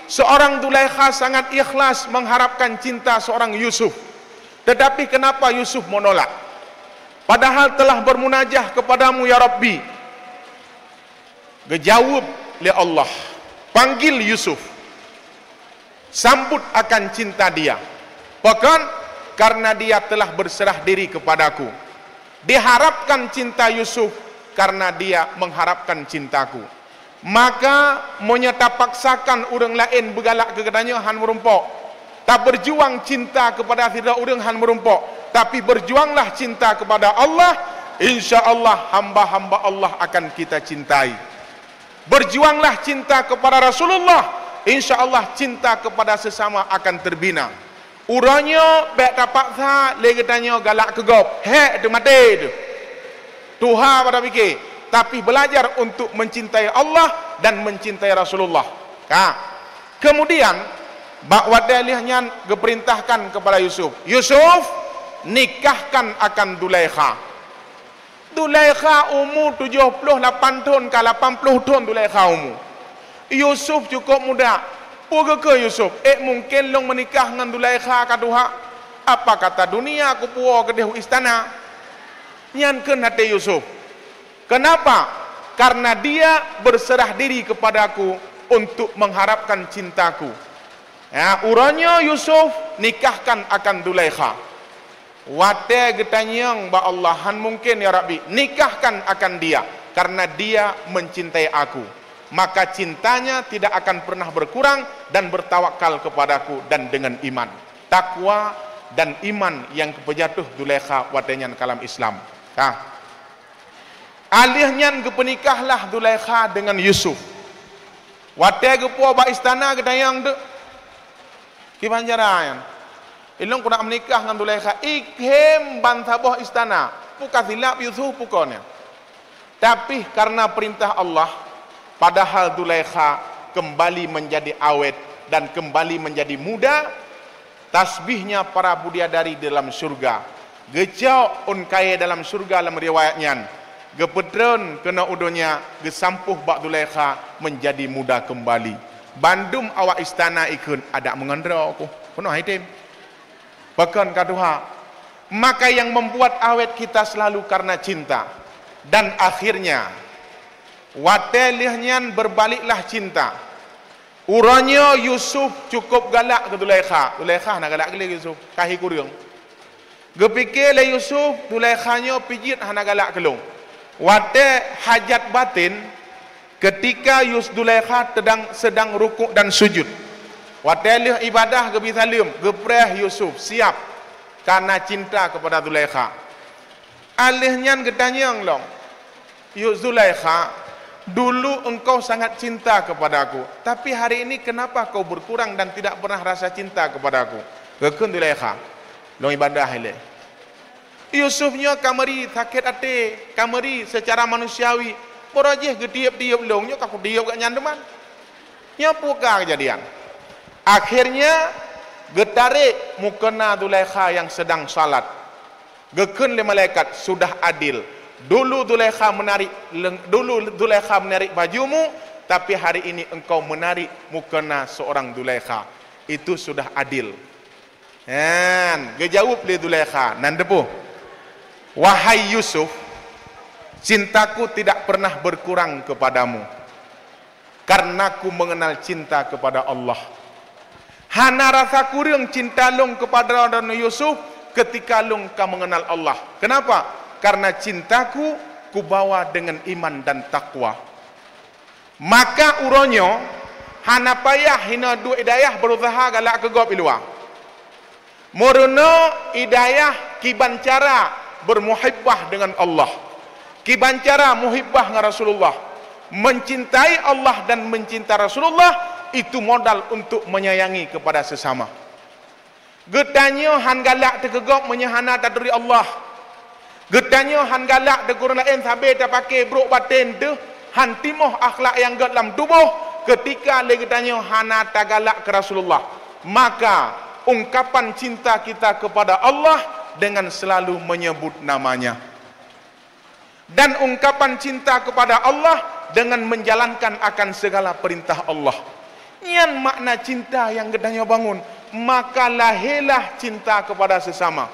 seorang Zulaikha sangat ikhlas mengharapkan cinta seorang Yusuf. Tetapi kenapa Yusuf menolak? Padahal telah bermunajah kepadamu ya Rabbi. Dijawab oleh Allah, panggil Yusuf, sambut akan cinta dia. Bahkan karena dia telah berserah diri kepadaku. Diharapkan cinta Yusuf karena dia mengharapkan cintaku. Maka menyata paksakan orang lain bergalak ke kedanya han merumpok. Tak berjuang cinta kepada tidak orang han merumpok, tapi berjuanglah cinta kepada Allah. Insya Allah hamba-hamba Allah akan kita cintai. Berjuanglah cinta kepada Rasulullah, insya Allah cinta kepada sesama akan terbina. Uranya baik tapak sah, lagi tanya galak kegop, itu mati tu. Tuhan pada fikir, tapi belajar untuk mencintai Allah dan mencintai Rasulullah. Kemudian bak wadalihnya diperintahkan kepada Yusuf. Yusuf, nikahkan akan Zulaikha. Zulaikha umur 78 tahun ke 80 tahun Zulaikha umur. Yusuf cukup muda. Puga ke Yusuf? Mungkin long menikah dengan Zulaikha ka Tuhan. Apa kata dunia aku puas ke dehu istana? Nyankeun hati Yusuf. Kenapa? Karena dia berserah diri kepadaku untuk mengharapkan cintaku. Ya, uranya Yusuf nikahkan akan Zulaikha. Wate getanyang ba Allahan mungkin ya Rabbi, nikahkan akan dia karena dia mencintai aku. Maka cintanya tidak akan pernah berkurang dan bertawakal kepadaku dan dengan iman, takwa dan iman yang kepejatuh Zulaikha watenyan kalam Islam. Alihnya kepenikahlah Zulaikha dengan Yusuf. Wate gepo ba istana getanyang de kibanjarayan. Ilong kuna menikah dengan Zulaikha, ikhem bantabah istana, puka silap Yusuf pukanya. Tapi karena perintah Allah, padahal Zulaikha kembali menjadi awet dan kembali menjadi muda, tasbihnya para bidadari dalam surga. Gecau unkaya dalam surga dalam riwayatnya. Gepetron kena udonya, gesampuh bak Zulaikha menjadi muda kembali. Bandum awak istana ikun ada mengendera aku. Penuh hitam. Bahkan kaduha, maka yang membuat awet kita selalu karena cinta. Dan akhirnya watelihnya berbaliklah cinta. Uranya Yusuf cukup galak ke Zulaikha. Zulaikha nak galak ke Yusuf, kahi kurang. Gepikir le Yusuf, Zulaikhanya pijit hana galak kelong. Wate hajat batin ketika Zulaikha sedang rukuk dan sujud. Watelih ibadah gebi salim, gepreh Yusuf siap karena cinta kepada Zulaikha. Alihnya getanyang long, Zulaikha, dulu engkau sangat cinta kepadaku, tapi hari ini kenapa kau berkurang dan tidak pernah rasa cinta kepadaku? Gekun Zulaikha, long ibadah ile. Yusufnya kamari sakit hati, kamari secara manusiawi, porajih getiap-tiap longnya kaku diop gak nyandeman. Nyapuka kejadian. Akhirnya getarik mukena Zulaikha yang sedang salat. Gekun le malaikat, sudah adil. Dulu Zulaikha menarik bajumu, tapi hari ini engkau menarik mukena seorang Zulaikha. Itu sudah adil. Gejawab le Zulaikha, nandepu. Wahai Yusuf, cintaku tidak pernah berkurang kepadamu. Karena ku mengenal cinta kepada Allah. Hana rasa kurang cinta long kepada Yusuf ketika long kau mengenal Allah. Kenapa? Karena cintaku ku bawa dengan iman dan takwa. Maka uronyo hana payah hina dua hidayah berusaha galak ke gop ilua. Murno hidayah kiban cara bermuhibbah dengan Allah. Kiban cara muhibbah dengan Rasulullah. Mencintai Allah dan mencintai Rasulullah itu modal untuk menyayangi kepada sesama. Getanyo han galak tegegok menyahana tadri Allah. Getanyo han galak tegur lain sabe tak pakai brok batin tu han timoh akhlak yang gat dalam tubuh ketika le getanyo hana tagalak ke Rasulullah. Maka ungkapan cinta kita kepada Allah dengan selalu menyebut namanya. Dan ungkapan cinta kepada Allah dengan menjalankan akan segala perintah Allah. Yang makna cinta yang gedanya bangun. Maka lahirlah cinta kepada sesama.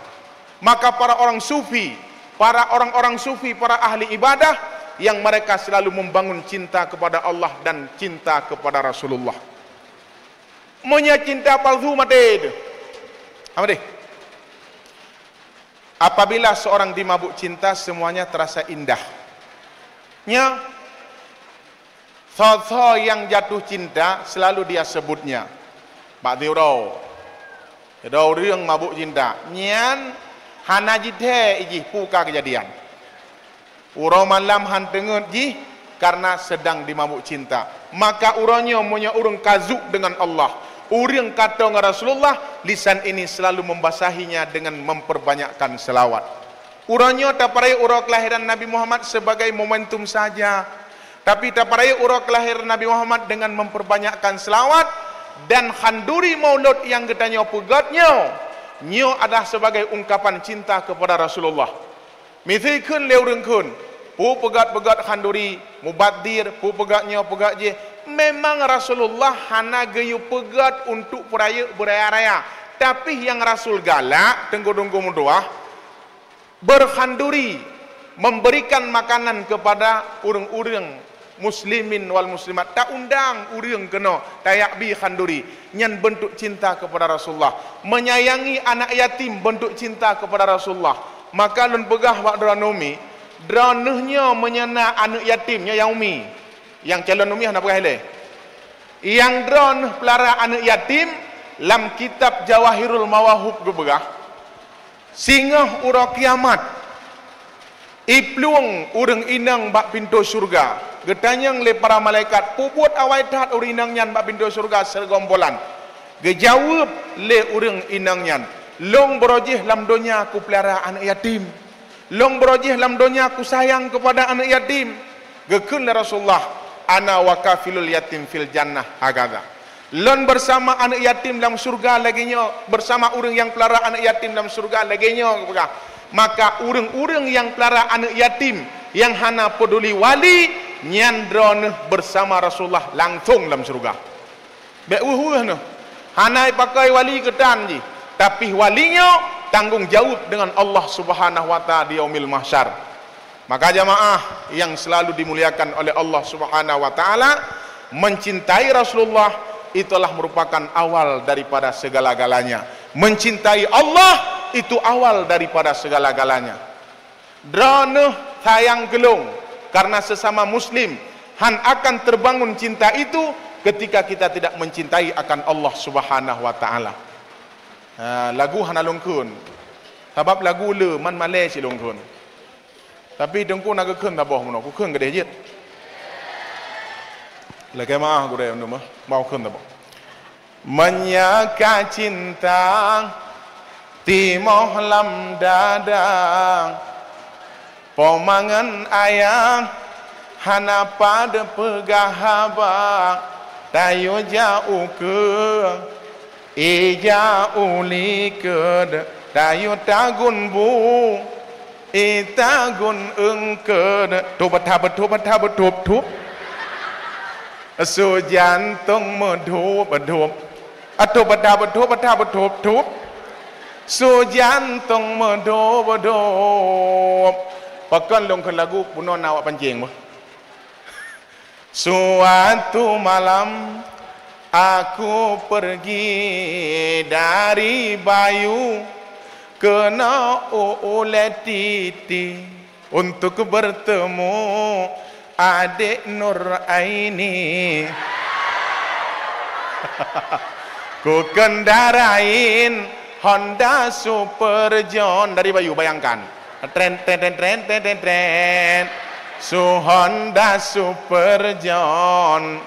Maka para orang sufi, para orang-orang sufi, para ahli ibadah yang mereka selalu membangun cinta kepada Allah dan cinta kepada Rasulullah. Monya cinta palsu mati itu. Apa deh? Apabila seorang dimabuk cinta semuanya terasa indah. Nya sosok yang jatuh cinta selalu dia sebutnya. Pak Diuro. Diuro yang mabuk cinta. Nyan hana jithe iji puka kejadian. Uro malam han tengut ji karena sedang dimabuk cinta. Maka uronyo punya urung kazuk dengan Allah. Urang kata dengan Rasulullah, lisan ini selalu membasahinya dengan memperbanyakkan selawat. Uronyo tak parai urang kelahiran Nabi Muhammad sebagai momentum saja. Tapi tak parai urang kelahiran Nabi Muhammad dengan memperbanyakkan selawat. Dan khanduri maulud yang ketanya pegatnya, nyo adalah sebagai ungkapan cinta kepada Rasulullah. Mithikun leurengkun, pu pegat-pegat khanduri, mubadir, pu pegatnya pegat je. Memang Rasulullah hana gayu pegat untuk peraya beraya-raya. Tapi yang Rasul galak, tengku-tengku muduah, berkhanduri, memberikan makanan kepada urang-urang muslimin wal muslimat. Tak undang urang kena tayak bi khanduri. Nyan bentuk cinta kepada Rasulullah. Menyayangi anak yatim bentuk cinta kepada Rasulullah. Maka lun pegah wak dranomi, dranuhnya menyana anak yatimnya yaumi. Yang calon umi hendak pegah le. Yang dron pelara anak yatim lam kitab Jawahirul Mawahub gebegah. Singah ura kiamat. Ipluang urang inang bak pintu surga. Getanyang le para malaikat puput awai tat urang inang nyan bak pintu surga sergombolan. Gejawab le urang inang nyan. Long berojih lam donya aku pelihara anak yatim. Long berojih lam donya aku sayang kepada anak yatim. Gekun le Rasulullah. Ana wa kafilul yatim fil jannah hagada. Lon bersama anak yatim dalam surga laginya, bersama urang yang pelihara anak yatim dalam surga laginya. Maka urang-urang yang pelihara anak yatim yang hana peduli wali nyandron bersama Rasulullah langsung dalam surga. Beuh noh. Hana pakai wali ketan ji, tapi walinya tanggung jawab dengan Allah Subhanahu wa taala di yaumil mahsyar. Maka jamaah yang selalu dimuliakan oleh Allah Subhanahu wa taala, mencintai Rasulullah itulah merupakan awal daripada segala-galanya. Mencintai Allah itu awal daripada segala-galanya. Drone sayang gelung karena sesama muslim han akan terbangun cinta itu ketika kita tidak mencintai akan Allah Subhanahu wa taala. Lagu hana lungkun. Sebab lagu le man malai si lungkun. Tapi dengku nak keun tak boh mono, ku keun gede jet. Lagi mah aku dah nama, mau keun tak boh. Menyaka cinta timoh lam dadang, pomangan ayang hana pada pegahaba, tayo jauh ke, ija uli ke, tayo tagun bu. Itagun engke tubat tup su jantung medhup atu betabat tup su jantung medhup pakan longkan lagu punon awak pancing mah. Suatu malam aku pergi dari Bayu kena oleh titi untuk bertemu adik Nur Aini. Ku kendarain Honda Super John dari Bayu, bayangkan. Tren tren tren tren tren tren tren. Honda Super John.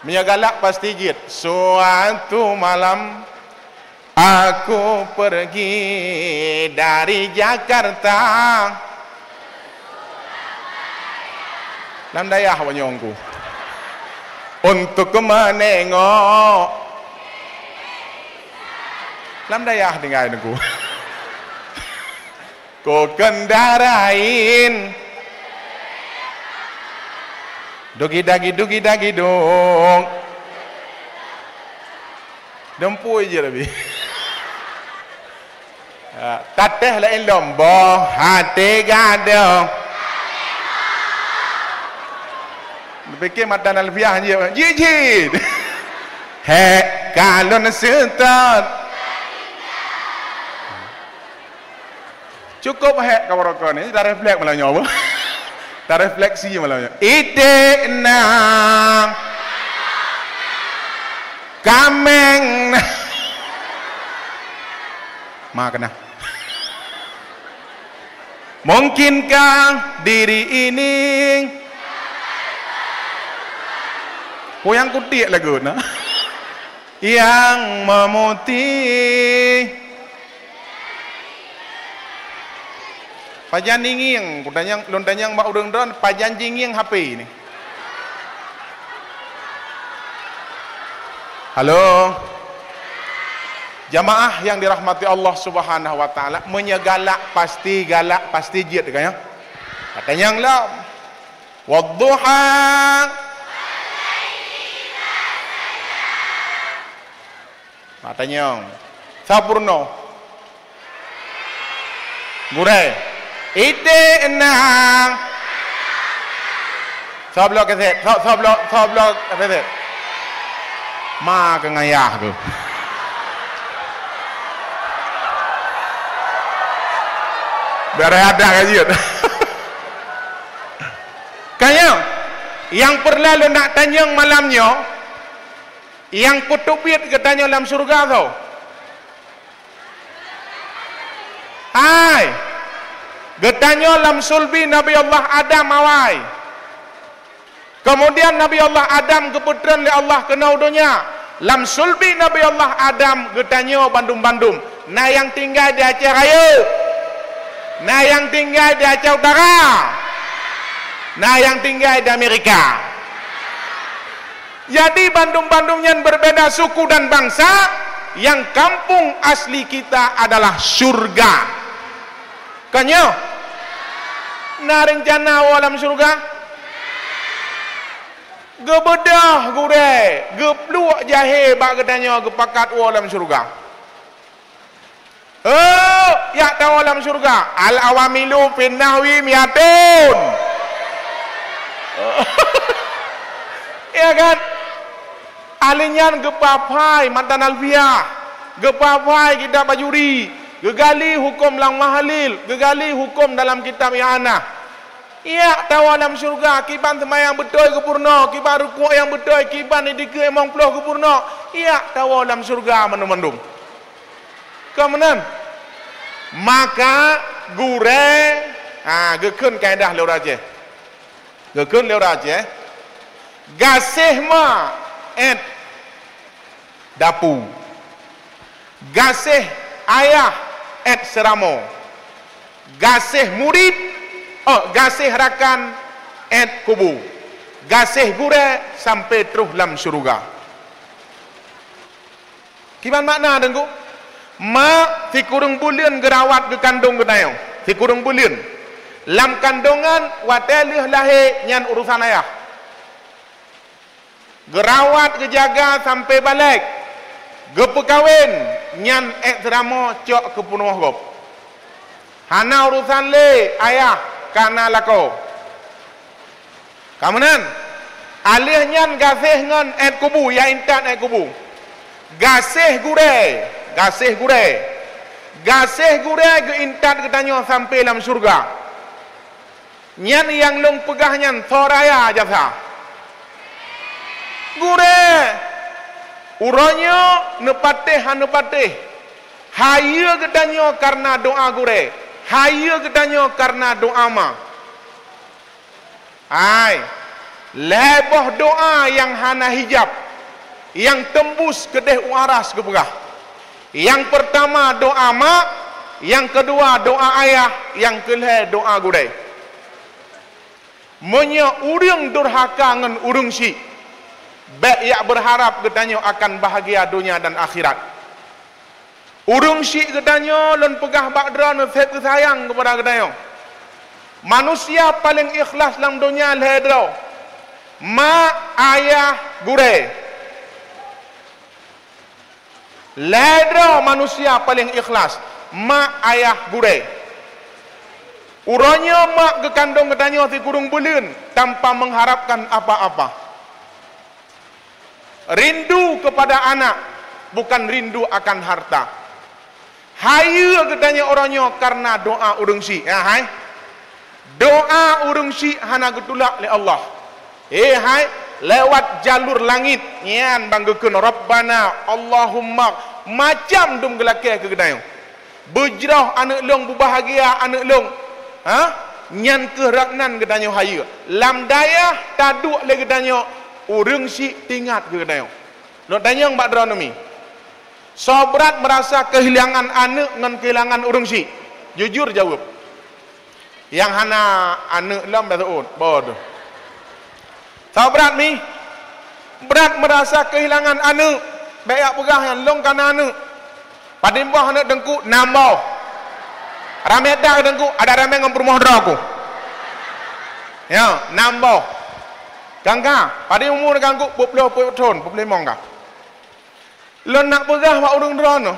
Mia galak pasti git. Suatu malam aku pergi dari Jakarta. Lam dayah wanyongku. Untuk menengok. Lam dayah dengar aku. Ku kendarain. Dugi dagi dong. Dempuy je lebih. Tateh lain lombo hati gadong. Fikir mata nalfiah je. Jijit. Hek kalau setat. Cukup hek kau rokok ni. Tak refleks malah nyawa. Tak refleksi malah nyawa. Ide na. Kameng. Makna. Mungkinkah diri ini yang kutik lagu na yang memutih pajan dingin kudanyang lontanyang mak udang don pajan dingin HP ini. Halo jamaah yang dirahmati Allah Subhanahu wa taala, menyegalak pasti jid kan ya. Katanya lah wadduha matanya sapurno gure ide enang soblok keset soblok keset ma kengayah tu biar ada kajian kayaknya yang perlu nak tanya malamnya yang kutubit katanya dalam surga tau. Hai. Katanya dalam sulbi Nabi Allah Adam awai. Kemudian Nabi Allah Adam keputusan oleh Allah kena dunia. Dalam sulbi Nabi Allah Adam katanya bandum-bandum. Nah yang tinggal di Aceh Raya. Nah yang tinggal di Aceh Utara. Nah yang tinggal di Amerika. Jadi bandung-bandung yang berbeda suku dan bangsa, yang kampung asli kita adalah surga. Kanyo, na rencana alam surga? Gebedah gure, gepluak jahe bak katanya gepakat alam surga. Oh, ya tahu alam surga. Al awamilu fin nahwi miatun. Ya kan? Alinyan gepapai mantan alfiah, gepapai kita bajuri, gegali hukum lang mahalil, gegali hukum dalam kitab i'anah. Iya tahu alam surga, kiban semayang betul ke purna, kiban rukuk yang betul, kiban idika emang puluh ke purna. Iya tahu alam surga mendung-mendung. Kemudian maka gure, gekun kaedah leu raje. Gekun leu raje. Gasih ma dapu gasih ayah seramo gasih murid gasih rakan kubu gasih gure sampai terus dalam surga. Gimana makna dengku? Ma si kurung bulian gerawat ke kandung genayong si kurung bulian lam kandungan watelih lahir nyan urusan ayah gerawat gejaga sampai balik gepekawin nyan ekstramo cok kepunuh gop hana urusan le ayah kana lako kemudian alih nyan gasih ngan kubu ya intan kubu gasih gure ge intan ketanya sampai dalam surga nyan yang long pegah nyan soraya jasa gure uronyo nepateh Haya gedanyo karena doa gure. Haya gedanyo karena doa ma. Hai. Leboh doa yang hana hijab. Yang tembus kedeh waras gebegah. Yang pertama doa mak, yang kedua doa ayah, yang kelih doa gudai. Monya urang durhaka ngan urang si. Baik yak berharap gedanyo akan bahagia dunia dan akhirat. Urang si gedanyo lon pegah bakdran feb sayang kepada gedanyo. Manusia paling ikhlas dalam dunia lehedro. Mak ayah gudai. Ledro manusia paling ikhlas mak ayah gure. Uranya mak gekandung gedanyo si kurung bulan tanpa mengharapkan apa-apa. Rindu kepada anak bukan rindu akan harta. Hayu gedanyo orangnya karena doa urung si. Ya hai. Doa urung si hana getulak le Allah. Hai lewat jalur langit nyan banggekeun Rabbana Allahumma macam dum gelake ke gedayo bejrah anak long berbahagia anak long nyan ke raknan gedanyo hayu lam daya taduk le gedanyo urang si tingat ke gedayo lo tanyang bak dronomi sobrat merasa kehilangan anak ngan kehilangan urang si jujur jawab yang hana anak lam dah bodoh. Tahu berat mi? Berat merasa kehilangan anak. Baik pegah yang long kana anak. Padimbah anak dengku nambau. Ramai dah dengku ada ramai ngam rumah aku. Ya, nambau. Gangga, pada umur ganggu 20 tahun, 25 mongga. Lo nak pegah wa urang drono.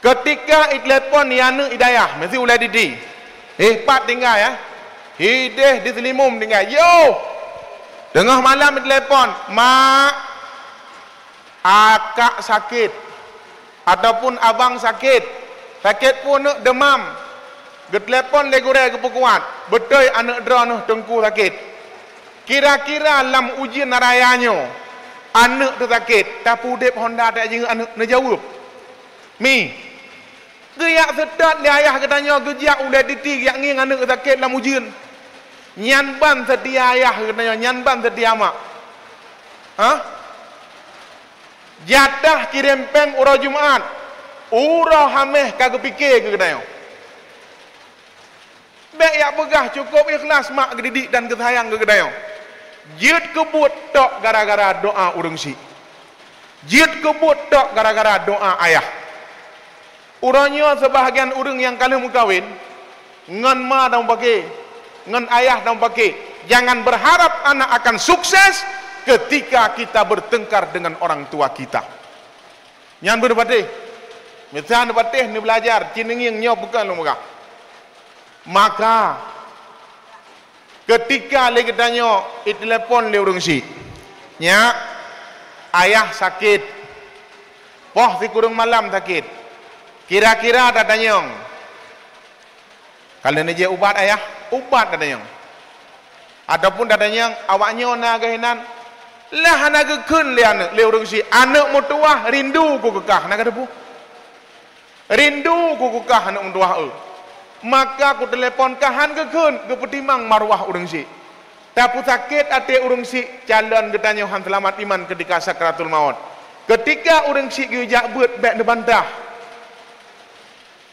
Ketika telepon yana Hidayah, mesti ulai didi. Pat tinggal ya. Hideh di selimum tinggal. Yo. Tengah malam telepon, mak akak sakit ataupun abang sakit. Sakit pun nak demam. Getelepon le gure ke kuat. Betul anak drone tengku sakit. Kira-kira dalam ujian rayanya anak tu sakit, tapi udip Honda tak jenguk anak nak jawab. Mi. Geyak sedat le ayah katanya gejak ulai diti yak nging anak sakit dalam ujian. Nyan ban sedia ayah katanya, nyan ban sedia mak. Jatah kirim peng urah Jumaat. Urah hameh kagak fikir ke katanya. Baik yak pegah cukup ikhlas mak gedidik dan kesayang ke katanya. Jid kebut tok gara-gara doa urang si. Jid kebut tok gara-gara doa ayah. Urangnya sebahagian urang yang kalau mukawin ngan ma dang pakai ngan ayah dang pakai. Jangan berharap anak akan sukses ketika kita bertengkar dengan orang tua kita. Nyan berbatih. Misal berbatih ni belajar cinenging nyo bukan lu muka. Maka ketika lagi tanya telepon le urang si. Nya ayah sakit. Poh si kurung malam sakit. Kira-kira ada tanyong. Kalau ni je ubat ayah, ubat ada tanyong. Ataupun ada tanyong awaknya na gahinan lah anak keun le anak le urang si anak mutuah rindu ku kekah nak ada pu. Rindu ku kekah anak mutuah maka ku telepon kahan ke keun ke petimang marwah urang si. Tapi sakit ate urang si calon gedanyo han selamat iman ketika sakratul maut. Ketika urang si gejak beut bek nebantah.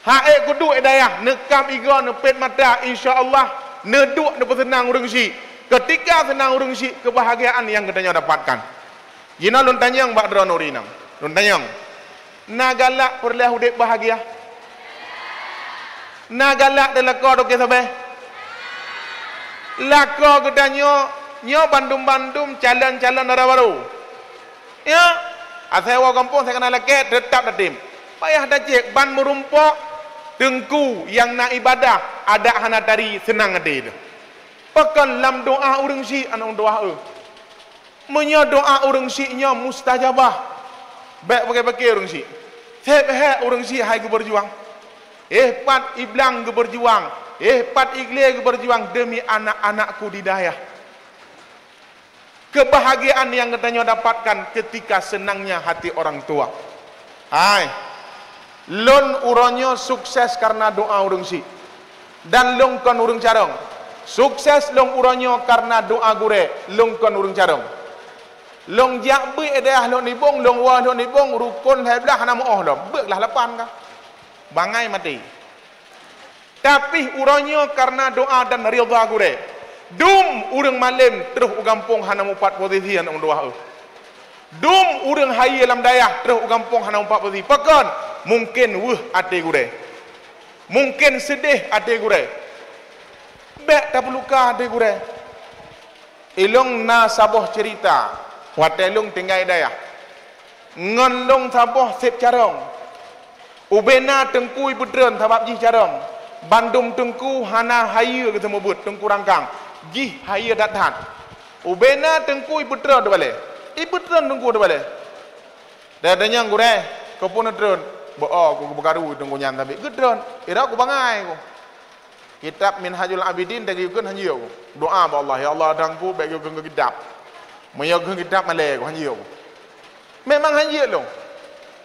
Hae kudu Hidayah nekam iga nepet mata insyaallah neduk dapat senang urang si. Ketika senang urang si kebahagiaan yang katanya dapatkan. Jina lun tanyang bak drono rinang. Lun tanyang. Nagalak perleh udip bahagia. Nagalak delako doke sabe. Lako katanya nyo bandum-bandum calon-calon darah baru. Ya, asal wa kampung saya kenal laki tetap datim. Payah dah cek ban merumpok tengku yang nak ibadah ada hana tari senang ada itu. Pakan lam doa urang si anak doa Menya doa urang si nya mustajabah. Baik pakai-pakai urang si. Sep urang si hai ke berjuang. Pat iblang ke berjuang. Pat igle ke berjuang demi anak-anakku di daya. Kebahagiaan yang katanya dapatkan ketika senangnya hati orang tua. Hai, lon uronyo sukses karena doa urung si, dan long kon urung carong. Sukses long uronyo karena doa gure, long kon urung carong. Long jakbi edah long nibong, long wah long nibong, rukun heblah nama oh long, beklah lepan kah, bangai mati. Tapi uronyo karena doa dan ridha gure, dum urang malam terus ugampung hana mupat posisi anak doa. Dum urang hayi dalam dayah terus ugampung hana mupat posisi. Pakon mungkin ate gure, mungkin sedih ate gure, bek tak peluka ate gure. Ilong na saboh cerita, watelong tinggai dayah, ngon long saboh sep carong, ubena tengkui bedron tabab ji carong, bandum tengku hana hayi ketemu but tengku rangkang, ji hayi dathat, ubena tengkui bedron balik, bedron tengku balik, dadanya gure, kau pun bedron. Bo aku bergaru tunggu nyan tapi gedron ira aku bangai aku kitab Minhajul Abidin tadi kun hanji aku doa ba Allah ya Allah dangku bagi aku kitab moyo kitab male aku hanji aku memang hanji long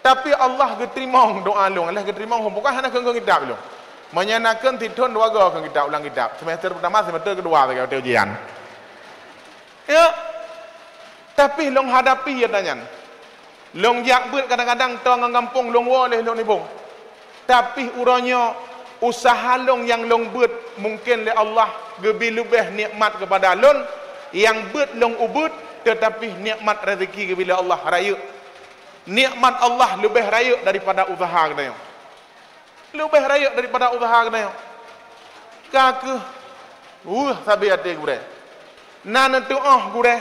tapi Allah geterima doa long Allah geterima bukan hanya ke kitab long menyanakan tidon dua go ke kitab ulang kitab semester pertama semester kedua bagi ujian ya tapi long hadapi ya tanyan long jak bet kadang-kadang tong ngampung long woleh long nibung. Tapi uronyo usaha long yang long bet mungkin le Allah gebi lebih nikmat kepada long yang bet long ubut tetapi nikmat rezeki gebi le Allah raya. Nikmat Allah lebih raya daripada usaha kita. Lebih raya daripada usaha kita. Kake sabi ate gure. Nan tuah gure.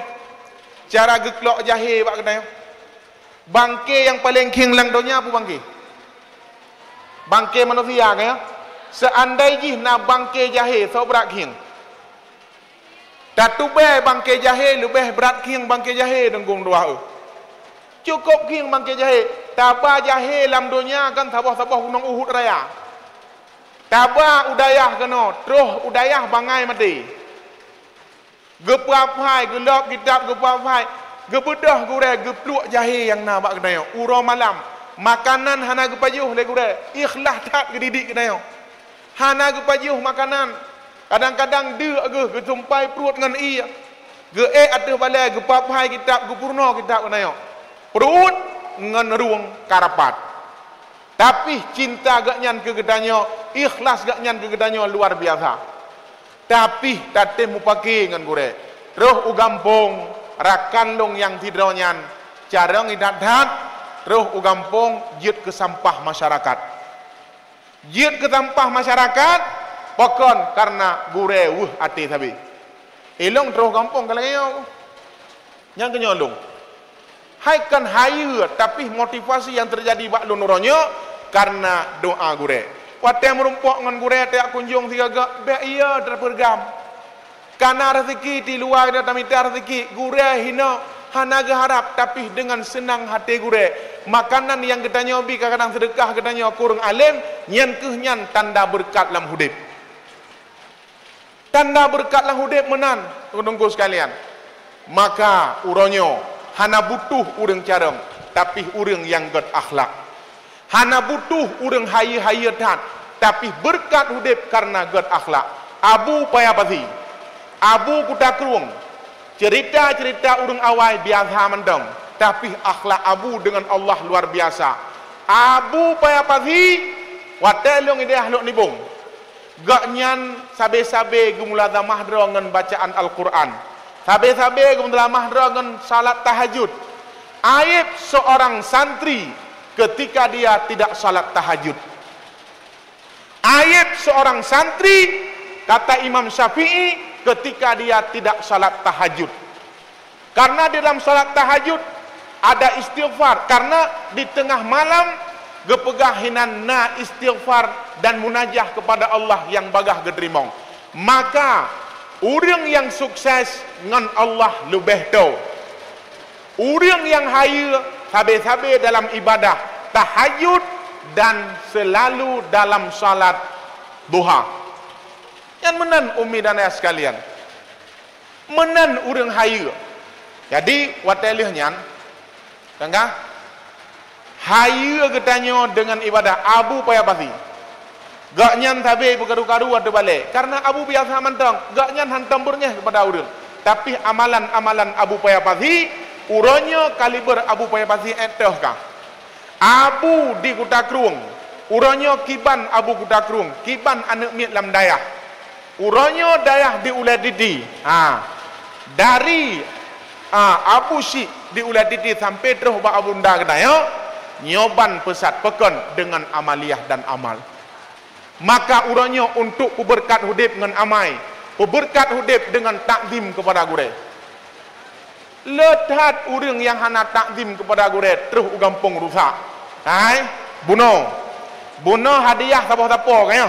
Cara geklok jahe bak kita. Bangke yang paling king lang dunia apa bangke? Bangke manusia kaya. Seandainya na bangke jahe so berat king. Datube bangke jahe lebih berat king bangke jahe denggung dua. Cukup king bangke jahe. Taba jahe lam dunia kan sabah-sabah gunung Uhud raya. Taba udayah kena, terus udayah bangai mati. Gepapai gelap kitab gepapai. Gebedah gure gepluk jahe yang na bak kenayo uro malam makanan hana gepajuh le gure ikhlas tak gedidik kenayo hana gepajuh makanan kadang-kadang de ge tumpai perut ngan i ge atuh balai gepapai kitab gepurno kitab kenayo perut ngan ruang karapat tapi cinta gak nyan ke gedanyo ikhlas gak nyan ke gedanyo luar biasa tapi tate mupake ngan gure roh ugampung rakan long yang tidronyan carang idat-dat terus ugampung jut ke sampah masyarakat jut ke sampah masyarakat pokon karena gure ati sabi ilong terus gampung kalau yang kenyolong hai kan hayu tapi motivasi yang terjadi bak lunuronyo karena doa gure wate merumpok ngan gure tak kunjung tiga gak be iya terpergam karena rezeki di luar dia tamita rezeki gure hina hana harap tapi dengan senang hati gure makanan yang kita nyobi kadang sedekah kita nyobi kurang alim nyan kehnyan tanda berkat dalam hidup tanda berkat dalam hidup menan tunggu sekalian maka uronyo hana butuh urang careng tapi urang yang god akhlak hana butuh urang hayi-hayatan tapi berkat hidup karena god akhlak abu payapati Abu Kutakrung cerita-cerita urang awal biasa mendong tapi akhlak Abu dengan Allah luar biasa. Abu payapati watelong ide ahluk nibung gak nyan sabe-sabe gumuladamah dengan bacaan Al-Quran sabe-sabe gumuladamah dengan salat tahajud. Aib seorang santri ketika dia tidak salat tahajud. Aib seorang santri kata Imam Syafi'i ketika dia tidak salat tahajud. Karena di dalam salat tahajud ada istighfar. Karena di tengah malam gepegahinan na istighfar dan munajah kepada Allah yang bagah gedrimong. Maka orang yang sukses ngan Allah lebih tahu. Orang yang hayu sabe-sabe dalam ibadah tahajud dan selalu dalam salat duha. Yang menan umi dan ayah sekalian menan urang hayu jadi watelih nyan tengah Hayu getanyo dengan ibadah Abu Payapasi. Gak nyan tabe bergaru-garu ada balik. Karena Abu biasa mantang, gak nyan hantamburnya kepada urang. Tapi amalan-amalan Abu Payapasi, uronyo kaliber Abu Payapasi etoh kah. Abu di Kutakrung, uronyo kiban Abu Kutakrung, kiban anak miat lam dayah. Uronyo dayah di Uladidi. Dari Abu Syik di Uladidi sampai terus ba Abu Nda kedayo, nyoban pesat pekon dengan amaliyah dan amal. Maka uronyo untuk berkat hudib dengan amai, berkat hudib dengan takdim kepada gure. Letat urang yang hana takdim kepada gure terus ugampung rusak. Hai, buno hadiah siapa-siapa kaya.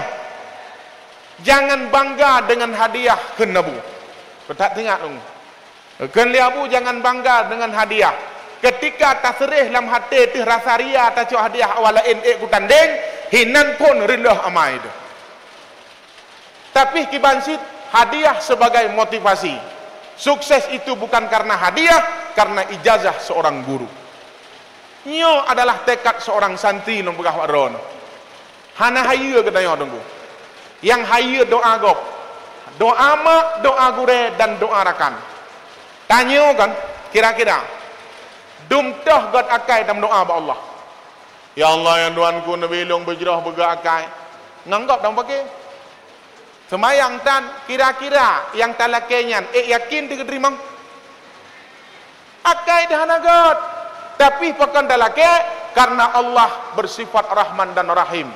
Jangan bangga dengan hadiah kenabu. Tak tengok dong. Ken liabu jangan bangga dengan hadiah. Ketika tak serih dalam hati tih rasa ria tak cok hadiah awal lain kutandeng, hinan pun rindah amai itu. Tapi kibansit hadiah sebagai motivasi. Sukses itu bukan karena hadiah, karena ijazah seorang guru. Nyo adalah tekad seorang santri nang begah waron. Hana hayu kedayo tunggu. Yang hayu doa gop. Doa mak, doa gure dan doa rakan. Tanyo kan kira-kira dumtoh god akai dalam doa ba Allah. Ya Allah yang Tuhanku nabi long berjerah bega akai. Nganggap dalam pakai. Semayang tan kira-kira yang talakenyan yakin diterima. Akai dah nagot. Tapi pakan dalake karena Allah bersifat Rahman dan Rahim.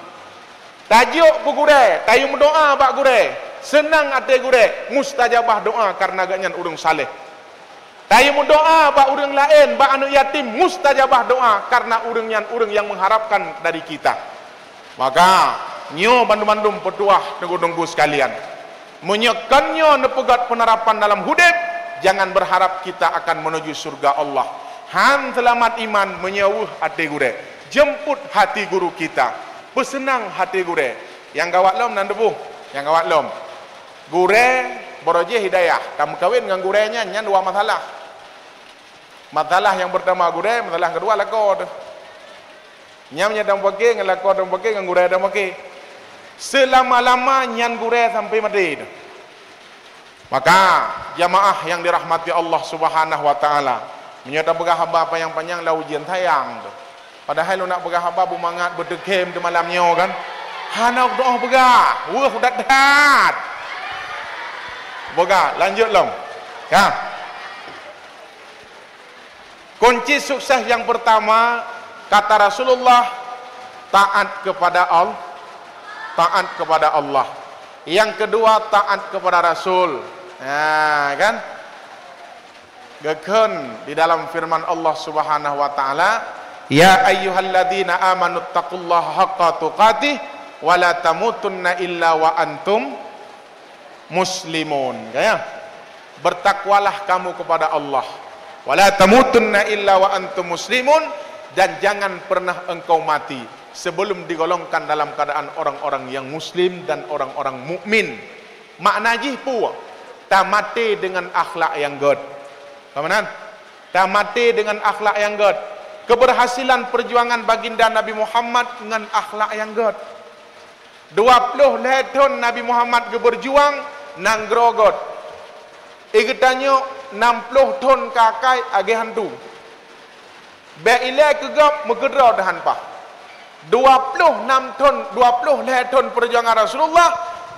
Tajuk gure, tayu doa bak gure. Senang ate gure, mustajabah doa karena ganyan urang saleh. Tayu doa bak urang lain, bak anak yatim, mustajabah doa karena urang yang mengharapkan dari kita. Maka nyo bandum-bandum petuah tunggu-tunggu sekalian. Menyekannya nepegat penerapan dalam hudib, jangan berharap kita akan menuju surga Allah. Han selamat iman menyawuh hati gure. Jemput hati guru kita. Pesenang hati gure. Yang gawat lom nan debuh. Yang gawat lom. Gure boroje hidayah. Kamu kawin dengan gurenya nyan dua masalah. Masalah yang pertama gure, masalah kedua lakon. Nyamnya dam pake ngelakon dam pake dengan gure dam pake. Selama-lama nyan gure sampai mati. Maka jamaah yang dirahmati Allah Subhanahu wa taala, menyata begah hamba apa yang panjang lau ujian tayang tu. Padahal lu nak begah hamba bumangat berdekem di malamnya kan. Hanak doa begah, wah udah dat. Begah, lanjut lom. Ya. Kunci sukses yang pertama kata Rasulullah, taat kepada Allah. Taat kepada Allah. Yang kedua taat kepada Rasul. Ya, kan? Geken di dalam firman Allah Subhanahu wa taala, ya ayyuhalladzina amanu taqullaha haqqa tuqatih wa la tamutunna illa wa antum muslimun. Ya. Bertakwalah kamu kepada Allah. Wa la tamutunna illa wa antum muslimun, dan jangan pernah engkau mati sebelum digolongkan dalam keadaan orang-orang yang muslim dan orang-orang mukmin. Makna jipu ta mati dengan akhlak yang good. Pemanan? Ta mati dengan akhlak yang good. Keberhasilan perjuangan baginda Nabi Muhammad dengan akhlak yang good. 20 tahun Nabi Muhammad berjuang nang grogot. Iketanyo 60 tahun kakai age hantu. Be ile kegap megedra dahan pa. 26 tahun, 20 tahun perjuangan Rasulullah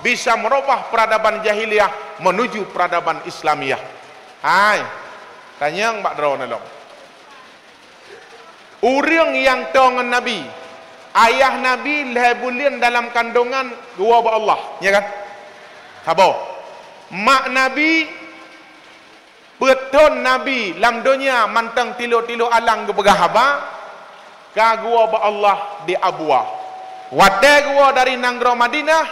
bisa merubah peradaban jahiliyah menuju peradaban Islamiyah. Hai. Tanya Mbak Dro nalong. Urang yang tongan Nabi, ayah Nabi lebulian dalam kandungan dua ba Allah, ya kan? Habo. Mak Nabi beton Nabi lam dunia mantang tilo-tilo alang gebegah haba ka gua ba Allah di Abwa. Wate gua dari Nanggro Madinah,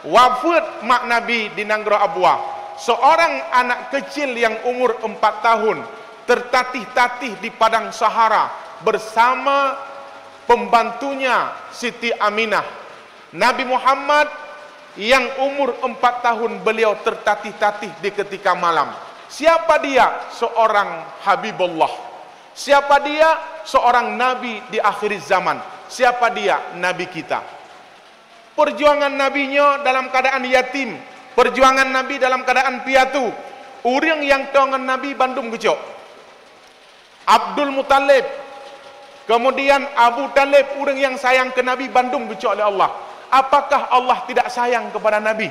wafat mak Nabi di Nanggro Abwa. Seorang anak kecil yang umur 4 tahun tertatih-tatih di padang Sahara bersama pembantunya Siti Aminah. Nabi Muhammad yang umur 4 tahun beliau tertatih-tatih di ketika malam. Siapa dia? Seorang Habibullah. Siapa dia? Seorang nabi di akhir zaman. Siapa dia? Nabi kita. Perjuangan nabinya dalam keadaan yatim, perjuangan nabi dalam keadaan piatu. Orang yang tongan nabi bandung gecok. Abdul Muttalib, kemudian Abu Talib, orang yang sayang ke nabi bandung gecok oleh Allah. Apakah Allah tidak sayang kepada nabi?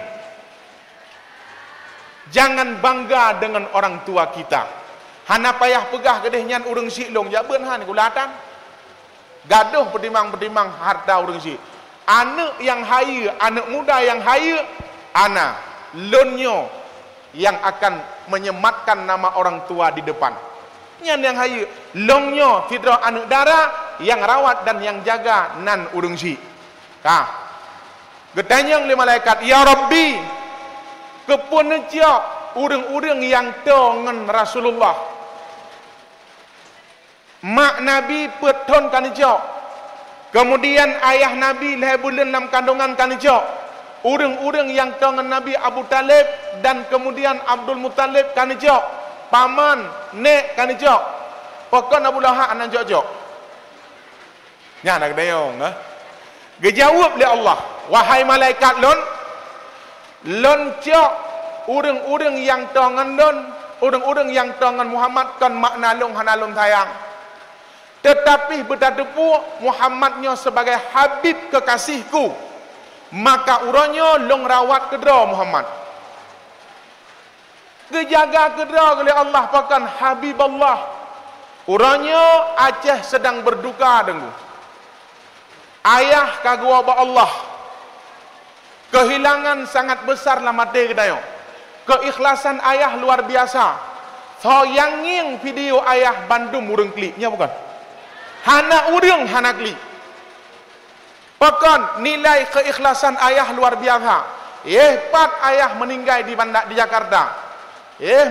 Jangan bangga dengan orang tua kita. Hana payah pegah kedehnya urang siklong ya beun han kulatan. Gaduh pedimang-pedimang harta urang si. Anak yang haya, anak muda yang haya, ana lonyo yang akan menyematkan nama orang tua di depan. Nyan yang haya, lonyo tidak anak dara yang rawat dan yang jaga nan urang si. Kah. Gedanyang le malaikat, ya Rabbi, kepuneja urang-urang yang tongen Rasulullah. Mak Nabi peton kan jauh. Kemudian ayah Nabi lahir bulan dalam kandungan kan jauh. Urang-urang yang tongan Nabi Abu Talib dan kemudian Abdul Muttalib kan jauh. Paman, nek kan jauh. Pokon Abu Lahab anak jauh. Ya nak dayong, Gejawab oleh Allah, wahai malaikat lon jauh urang-urang yang tongan urang-urang yang tongan Muhammad kan makna long hanalon sayang. Tetapi berdadepu Muhammadnya sebagai habib kekasihku, maka uranya long rawat kedra Muhammad. Kejaga kedra oleh Allah pakan habib Allah. Uranya Aceh sedang berduka dengku. Ayah kagua ba Allah. Kehilangan sangat besar dalam hati kedayo. Keikhlasan ayah luar biasa. So yang nging video ayah Bandung urang klipnya bukan? Hana urang hana kli. Pakan nilai keikhlasan ayah luar biasa. Pat ayah meninggal di Jakarta.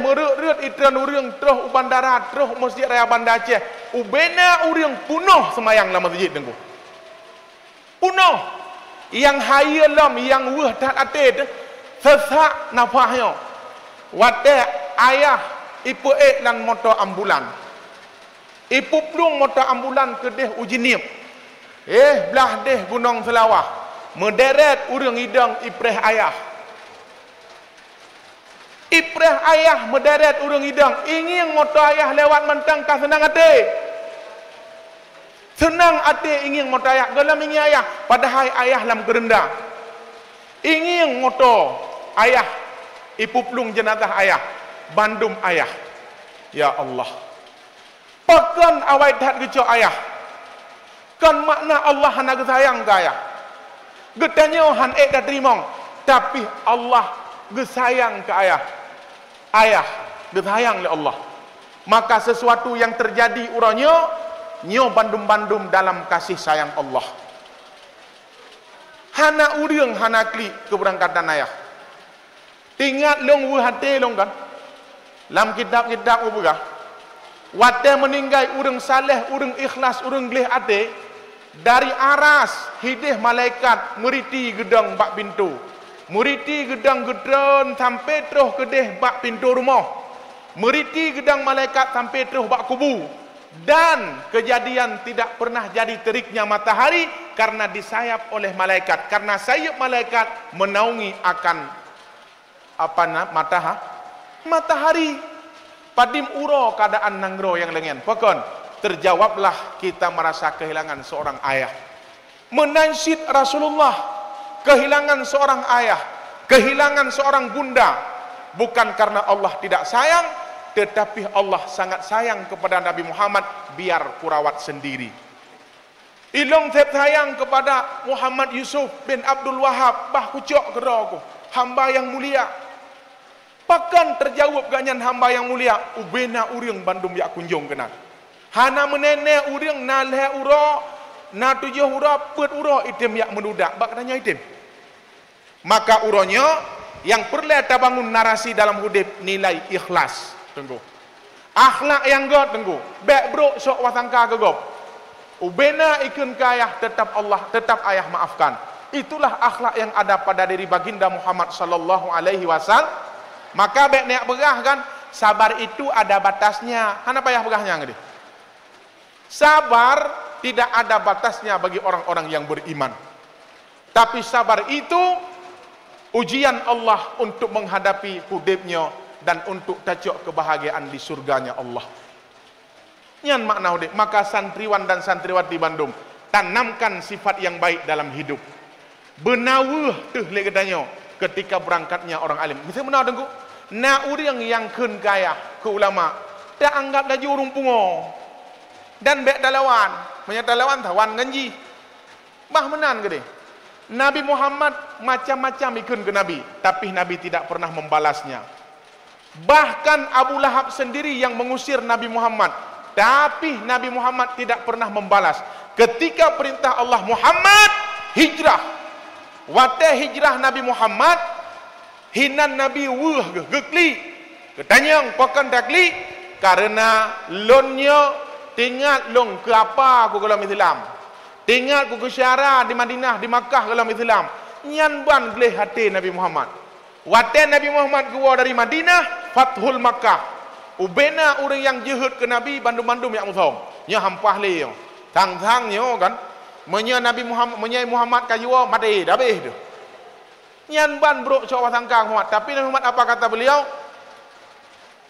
Merut-rut itran urang terus bandara terus Masjid Raya Banda Aceh. Ubena urang punuh semayang dalam masjid dengku. Punuh. Yang hayalam yang weh tak atid sesak nafahnya. Wate ayah ipu lan motor ambulan. Ipu plung motor ambulan ke deh uji niep. Belah deh Gunung Selawah. Menderet urang hidang ipreh ayah. Ipreh ayah menderet urang hidang. Ingin motor ayah lewat mentang kah senang hati. Senang hati ingin motor ayah. Dalam ingin ayah. Padahal ayah lam kerendah. Ingin motor ayah. Ipu plung jenazah ayah. Bandung ayah. Ya Allah. Pakan awai dat gecok ayah. Kan makna Allah hana gesayang ke ayah. Getanya han dak terimong. Tapi Allah gesayang ke ayah. Ayah gesayang oleh Allah. Maka sesuatu yang terjadi uranya nyo bandum-bandum dalam kasih sayang Allah. Hana urang hana kli keberangkatan ayah. Tingat long hati long kan. Dalam kitab-kitab ubah. Wate meninggal urang saleh, urang ikhlas, urang gelih ate dari aras hidih malaikat meriti gedang bak pintu. Meriti gedang gedron sampai terus kedeh bak pintu rumah. Meriti gedang malaikat sampai terus bak kubu. Dan kejadian tidak pernah jadi teriknya matahari karena disayap oleh malaikat. Karena sayap malaikat menaungi akan matahari. Padim uro keadaan nanggro yang lengan. Pokon terjawablah kita merasa kehilangan seorang ayah. Menansyid Rasulullah kehilangan seorang ayah, kehilangan seorang bunda, bukan karena Allah tidak sayang, tetapi Allah sangat sayang kepada Nabi Muhammad. Biar kurawat sendiri. Ilong sayang kepada Muhammad Yusuf bin Abdul Wahab. Bah kucok keraku hamba yang mulia. Pakan terjawab ganyan hamba yang mulia. Ubena urang bandum yak kunjung kena. Hana menene urang na leh uro, na tujuh uro, pet uro item yak menudak. Bak katanya item. Maka uronya yang perlu kita bangun narasi dalam hidup nilai ikhlas. Tunggu. Akhlak yang god tunggu. Bek bro sok wasangka gegop. Ubena ikun kayah tetap Allah, tetap ayah maafkan. Itulah akhlak yang ada pada diri baginda Muhammad sallallahu alaihi wasallam. Maka baik nak berah kan, sabar itu ada batasnya. Hana payah berahnya ngedi. Sabar tidak ada batasnya bagi orang-orang yang beriman. Tapi sabar itu ujian Allah untuk menghadapi hidupnya dan untuk tajuk kebahagiaan di surganya Allah. Nyan makna hudip. Maka santriwan dan santriwati Bandung, tanamkan sifat yang baik dalam hidup. Benawuh tuh legedanyo ketika berangkatnya orang alim. Bisa benar dengku. Na urang yang keun kaya ke ulama, tak anggap lagi urung pungo. Dan bek dalawan, menyata lawan tawan ganji. Bah menan gede. Nabi Muhammad macam-macam ikun ke Nabi, tapi Nabi tidak pernah membalasnya. Bahkan Abu Lahab sendiri yang mengusir Nabi Muhammad, tapi Nabi Muhammad tidak pernah membalas. Ketika perintah Allah Muhammad hijrah, wate hijrah Nabi Muhammad, hinan Nabi gekli, ketanyang pokan dakli, karena lonnya tinggal long ke apa aku dalam Islam, tinggal ku ke syara di Madinah, di Makkah dalam Islam. Nyan ban geleh hati Nabi Muhammad. Wate Nabi Muhammad keluar dari Madinah, Fathul Makkah. Ubena orang yang jehud ke Nabi bandum-bandum yang muthong. Nya hampah le yo. Tang-tang nyo kan. Menya Nabi Muhammad, menyai Muhammad kayuwa mati dah habis tu. Nyan ban bro cok sangkang Muhammad. Tapi Nabi Muhammad apa kata beliau?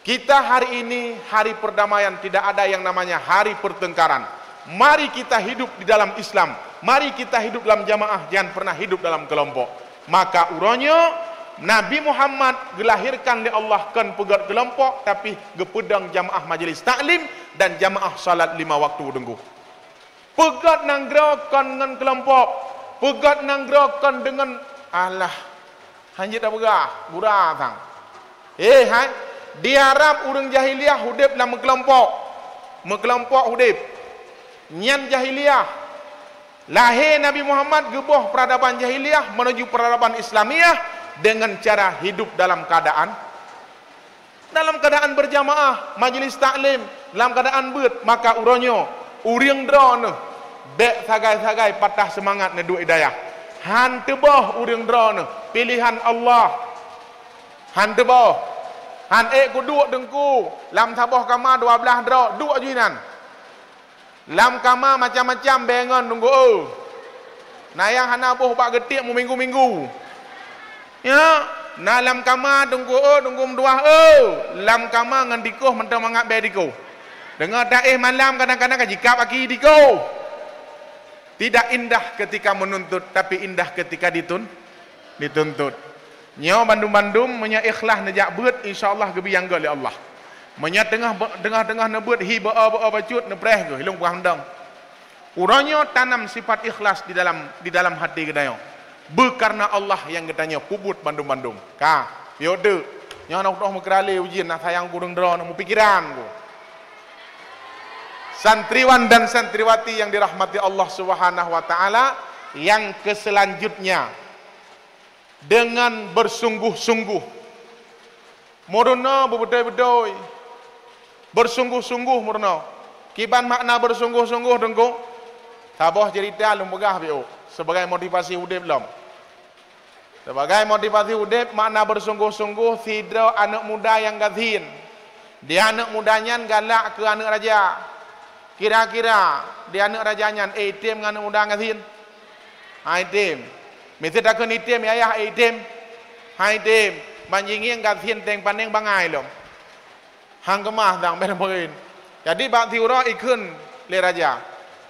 Kita hari ini hari perdamaian, tidak ada yang namanya hari pertengkaran. Mari kita hidup di dalam Islam. Mari kita hidup dalam jamaah, jangan pernah hidup dalam kelompok. Maka uronyo Nabi Muhammad dilahirkan oleh Allah kan pegat kelompok, tapi gepedang jamaah majlis taklim dan jamaah salat 5 waktu dengku. Pegat nanggrokan dengan kelompok, pegat nanggrokan dengan Allah. Hanjit dah begah, gurah tang. Hai. Di Arab orang jahiliyah hudib dalam kelompok hudib. Nyan jahiliyah. Lahir Nabi Muhammad gebuh peradaban jahiliyah menuju peradaban Islamiyah dengan cara hidup dalam keadaan berjamaah, majlis taklim, dalam keadaan beut. Maka uronyo uring drone bek sagai-sagai patah semangat ne dua hidayah. Han tebah uring drone pilihan Allah. Han tebah han ku duk dengku lam tabah kama 12 dra duk ajuinan lam kama macam-macam bengon tunggu nayang hana boh bak getik mu minggu-minggu ya na lam kama tunggu menduah lam kama ngan dikoh mentang mangap be dikoh dengar taih malam kadang-kadang kajikap aki dikoh. Tidak indah ketika menuntut, tapi indah ketika dituntut. Nyo bandum-bandum menya ikhlas nejak beut insyaallah gebiang oleh Allah. Menya tengah nebeut hi ba bacut nepreh ge hilung puang dang. Uranyo tanam sifat ikhlas di dalam hati gedayo. Karena Allah yang gedanya pubut bandum-bandum. Ka, yo de. Nyo nak doh mekrale ujian nak sayang kurang dro nak pikiran ku. Santriwan dan santriwati yang dirahmati Allah Subhanahu wa taala, yang keselanjutnya dengan bersungguh-sungguh murna bebedoi bersungguh-sungguh murna. Kiban makna bersungguh-sungguh dengku tabah cerita lum begah bio sebagai motivasi hidup lom. Sebagai motivasi hidup makna bersungguh-sungguh sidra anak muda yang gazin. Dia anak mudanya galak ke anak raja. Kira-kira dia anak rajanya item dengan anak muda gazin. Item mesti tak kena item ayah item. Hai item manjingi enggak thin teng paneng bangai lom. Hang kemah dang berin. Jadi bak tiura ikun le raja.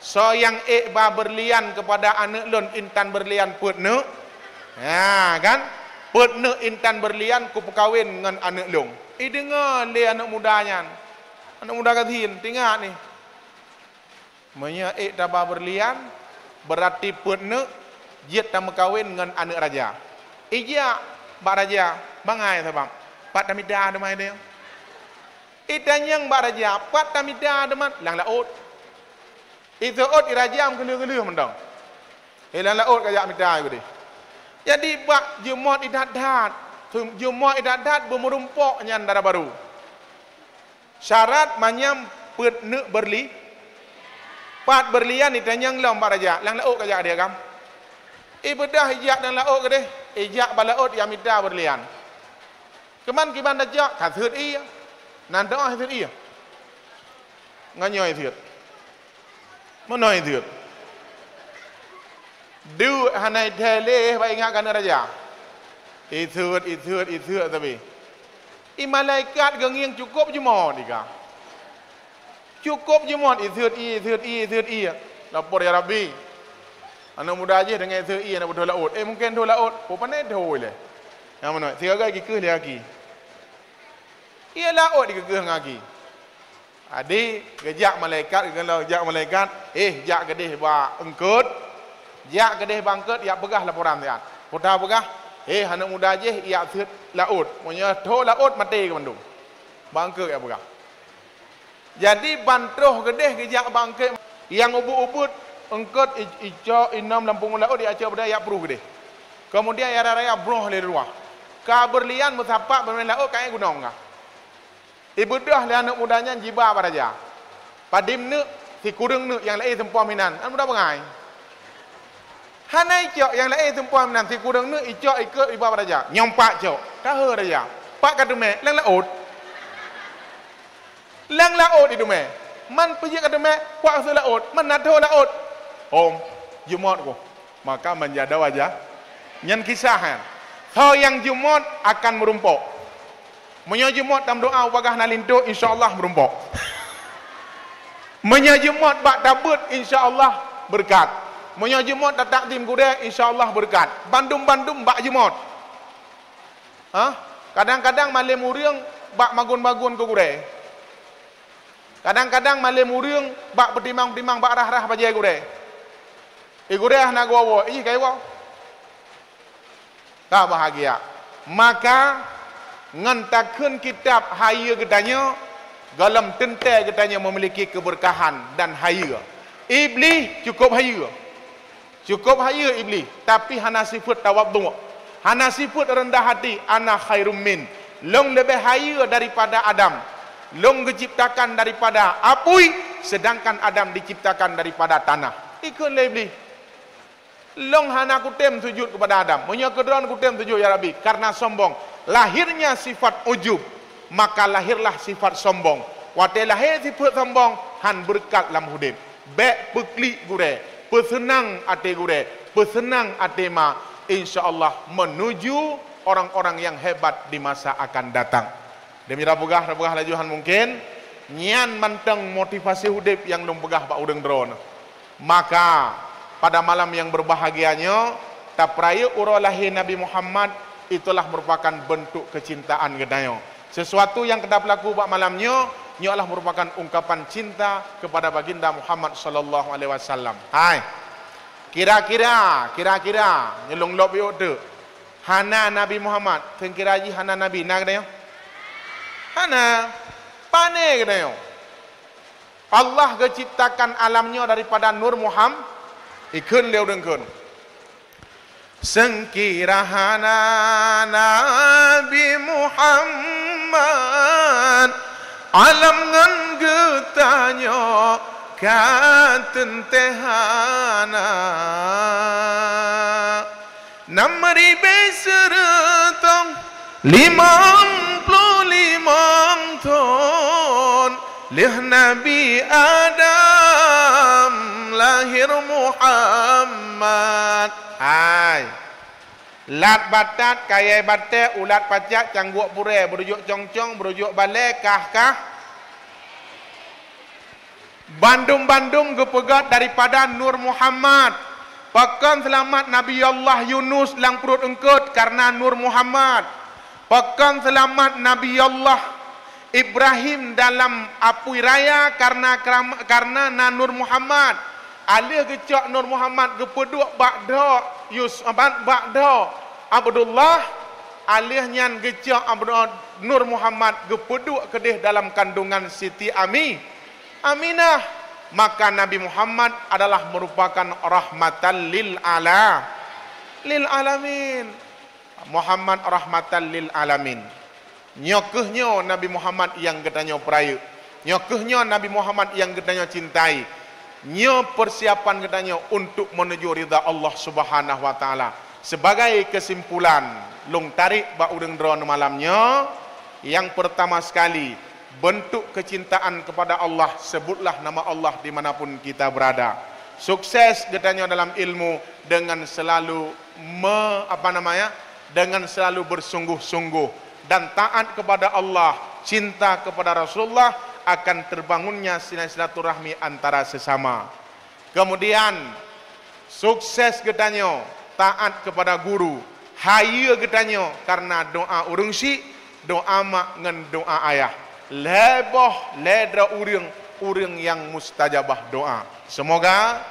So yang ba berlian kepada anak lon intan berlian putne. Ya kan? Putne intan berlian ku perkawin dengan anak long. Dengar le anak mudanya. Anak muda kathin tinggal ni. Menya ba berlian berarti putne jiat tak kawin dengan anak raja. Ija bak raja bangai sabam. Pat tamida demai dia. Itanyang bak raja pat tamida demat lang laut. Itu ot raja am kelu-kelu mendang. Lang laut kaya mida gede. Jadi bak jumot idat-dat. Jumot idat-dat bermerumpok nyan dara baru. Syarat manyam putne berli. Pat berlian itanyang lam bak raja. Lang laut kaya dia kam. Ibadah ijak dan laut ke deh. Ijak balaut yang mida berlian. Keman kiban dajak kathut iya. Nanti ah thut iya. Nganyoy thut. Mana itu? Du hanai tele ba ingatkan raja. Itu tapi. I malaikat gengiang cukup je mon ika. Cukup je mon itu i. Lapor ya Rabbi. Anak muda aja dengan itu i anak betul laut. Mungkin tu laut. Apa pandai tu le. Yang mana? Tiga kali ke dia lagi. Ia laut dikekeh lagi. Adik gejak malaikat kalau jak malaikat, jak gedeh ba engkut. Jak gedeh bangkut ya pegah laporan dia. Putar pegah, anak muda aja ia thut laut. Punya tu laut mati ke bandung. Bangkut ya pegah. Jadi bantroh gedeh gejak bangkut yang ubut-ubut engkut ijo inam lampung laut dia aja berdaya peruh gedeh. Kemudian ya raya broh le luar. Ka berlian mutapak bermain laut kayak gunung ngah. Ibu dah le anak mudanya jiba apa raja. Padim ne si kurung ne yang lain tempuh minan. An muda bengai. Hanai cok yang lain tempuh minan si kurung ne icok ikut ibu apa raja. Nyompak cok. Dah he raja. Pak kata me lang laut. Lang laut itu me. Man pergi kata me kuat se laut, man nato laut. Om, Jumat ko. Maka menjadi wajah. Nyan kisahan. Hal yang Jumat akan merumpuk. Menyajumot dalam doa wagah nalinto insyaallah merumpuk. Menyajumot bak tabut insyaallah berkat. Menyajumot tak takdim gure insyaallah berkat. Bandum-bandum bak jumot. Kadang-kadang malam muriang bak magun-magun ke gure. Kadang-kadang malam muriang bak bertimang-timang bak rah-rah bajai gure. Gure nak gowo, kayak wow. Tak bahagia. Maka ngantakun kitab haya katanya galam tentai katanya memiliki keberkahan dan haya. Iblis cukup haya. Cukup haya iblis, tapi hana sifat tawaddu. Hana sifat rendah hati, ana khairum min. Long lebih haya daripada Adam. Long diciptakan daripada api, sedangkan Adam diciptakan daripada tanah. Ikut iblis. Long hana kutem sujud kepada Adam. Punya kedron kutem sujud ya Rabbi karena sombong. Lahirnya sifat ujub, maka lahirlah sifat sombong. Wate lahir sifat sombong, han berkat lam hudib. Bek pekli gure, pesenang ate gure, pesenang ate ma, insyaallah menuju orang-orang yang hebat di masa akan datang. Demi rabugah lajuhan mungkin, nyan manteng motivasi hudib yang lum pegah pak udeng drone. Maka pada malam yang berbahagianya, tapraya uro lahir Nabi Muhammad itulah merupakan bentuk kecintaan gedanya. Sesuatu yang kedap laku bak malamnya, ialah merupakan ungkapan cinta kepada baginda Muhammad sallallahu alaihi wasallam. Hai. Kira-kira nyelong lop yo tu. Hana Nabi Muhammad, kira ji hana Nabi nak gedanya. Hana pane gedanya. Allah ciptakan alamnya daripada nur Muhammad. Ikun leu dengkun. Sengkirahana Nabi Muhammad alam ngan getanya katentehana namri besertong 55 ton lih Nabi Adam lahir Muhammad. Hai. Lat batat kaya batat ulat pacak cangguk pure berujuk congcong berujuk balai kah bandum-bandum gepegat daripada Nur Muhammad. Pakan selamat Nabi Allah Yunus lang perut engkut karena Nur Muhammad. Pakan selamat Nabi Allah Ibrahim dalam api raya karena Nur Muhammad. Alih kecok Nur Muhammad gepeduk bakda bakda Abdullah alih nyan kecok Nur Muhammad gepeduk kedih dalam kandungan Siti Aminah. Maka Nabi Muhammad adalah merupakan rahmatan lil alamin. Muhammad rahmatan lil alamin. Nyokuhnya Nabi Muhammad yang katanya peraya. Nyokuhnya Nabi Muhammad yang katanya cintai. Nyo persiapan katanya untuk menuju ridha Allah Subhanahu wa taala. Sebagai kesimpulan, long tarik ba udeng drone malamnya, yang pertama sekali bentuk kecintaan kepada Allah, sebutlah nama Allah dimanapun kita berada. Sukses katanya dalam ilmu dengan selalu dengan selalu bersungguh-sungguh dan taat kepada Allah, cinta kepada Rasulullah, akan terbangunnya silaturahmi antara sesama. Kemudian sukses katanya taat kepada guru, haya katanya karena doa urang si, doa mak ngan doa ayah. Lebah ledra urang yang mustajabah doa. Semoga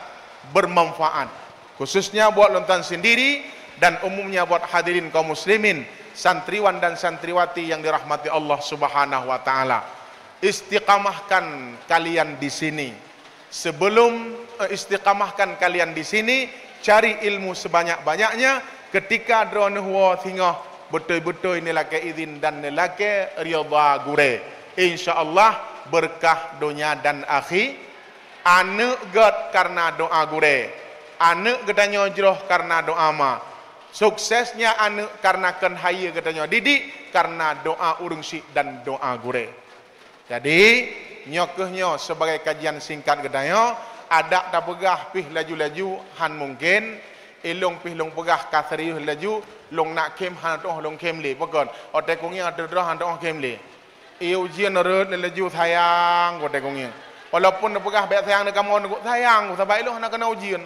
bermanfaat, khususnya buat lontan sendiri dan umumnya buat hadirin kaum muslimin, santriwan dan santriwati yang dirahmati Allah Subhanahu wa taala. Istiqamahkan kalian di sini. Sebelum istiqamahkan kalian di sini, cari ilmu sebanyak-banyaknya. Ketika dronuh tinggal betul-betul inilah ke izin dan nelake riyadha gure. Insyaallah berkah dunia dan akhir. Ane god karena doa gure, ane gedanya jroh karena doa ma. Suksesnya ane karena ken haya gedanya didik karena doa urung si dan doa gure. Jadi nyokehnya sebagai kajian singkat gedanya, ada tak pegah pih laju-laju han mungkin, ilung pih long pegah kaserius laju, long nak kem han toh long kem li pokon. Ote kongnya ada doh han toh kem li. Ujian nurut laju sayang ote kongnya. Walaupun pegah baik sayang dekat kamu sayang, sabai lu nak kena ujian.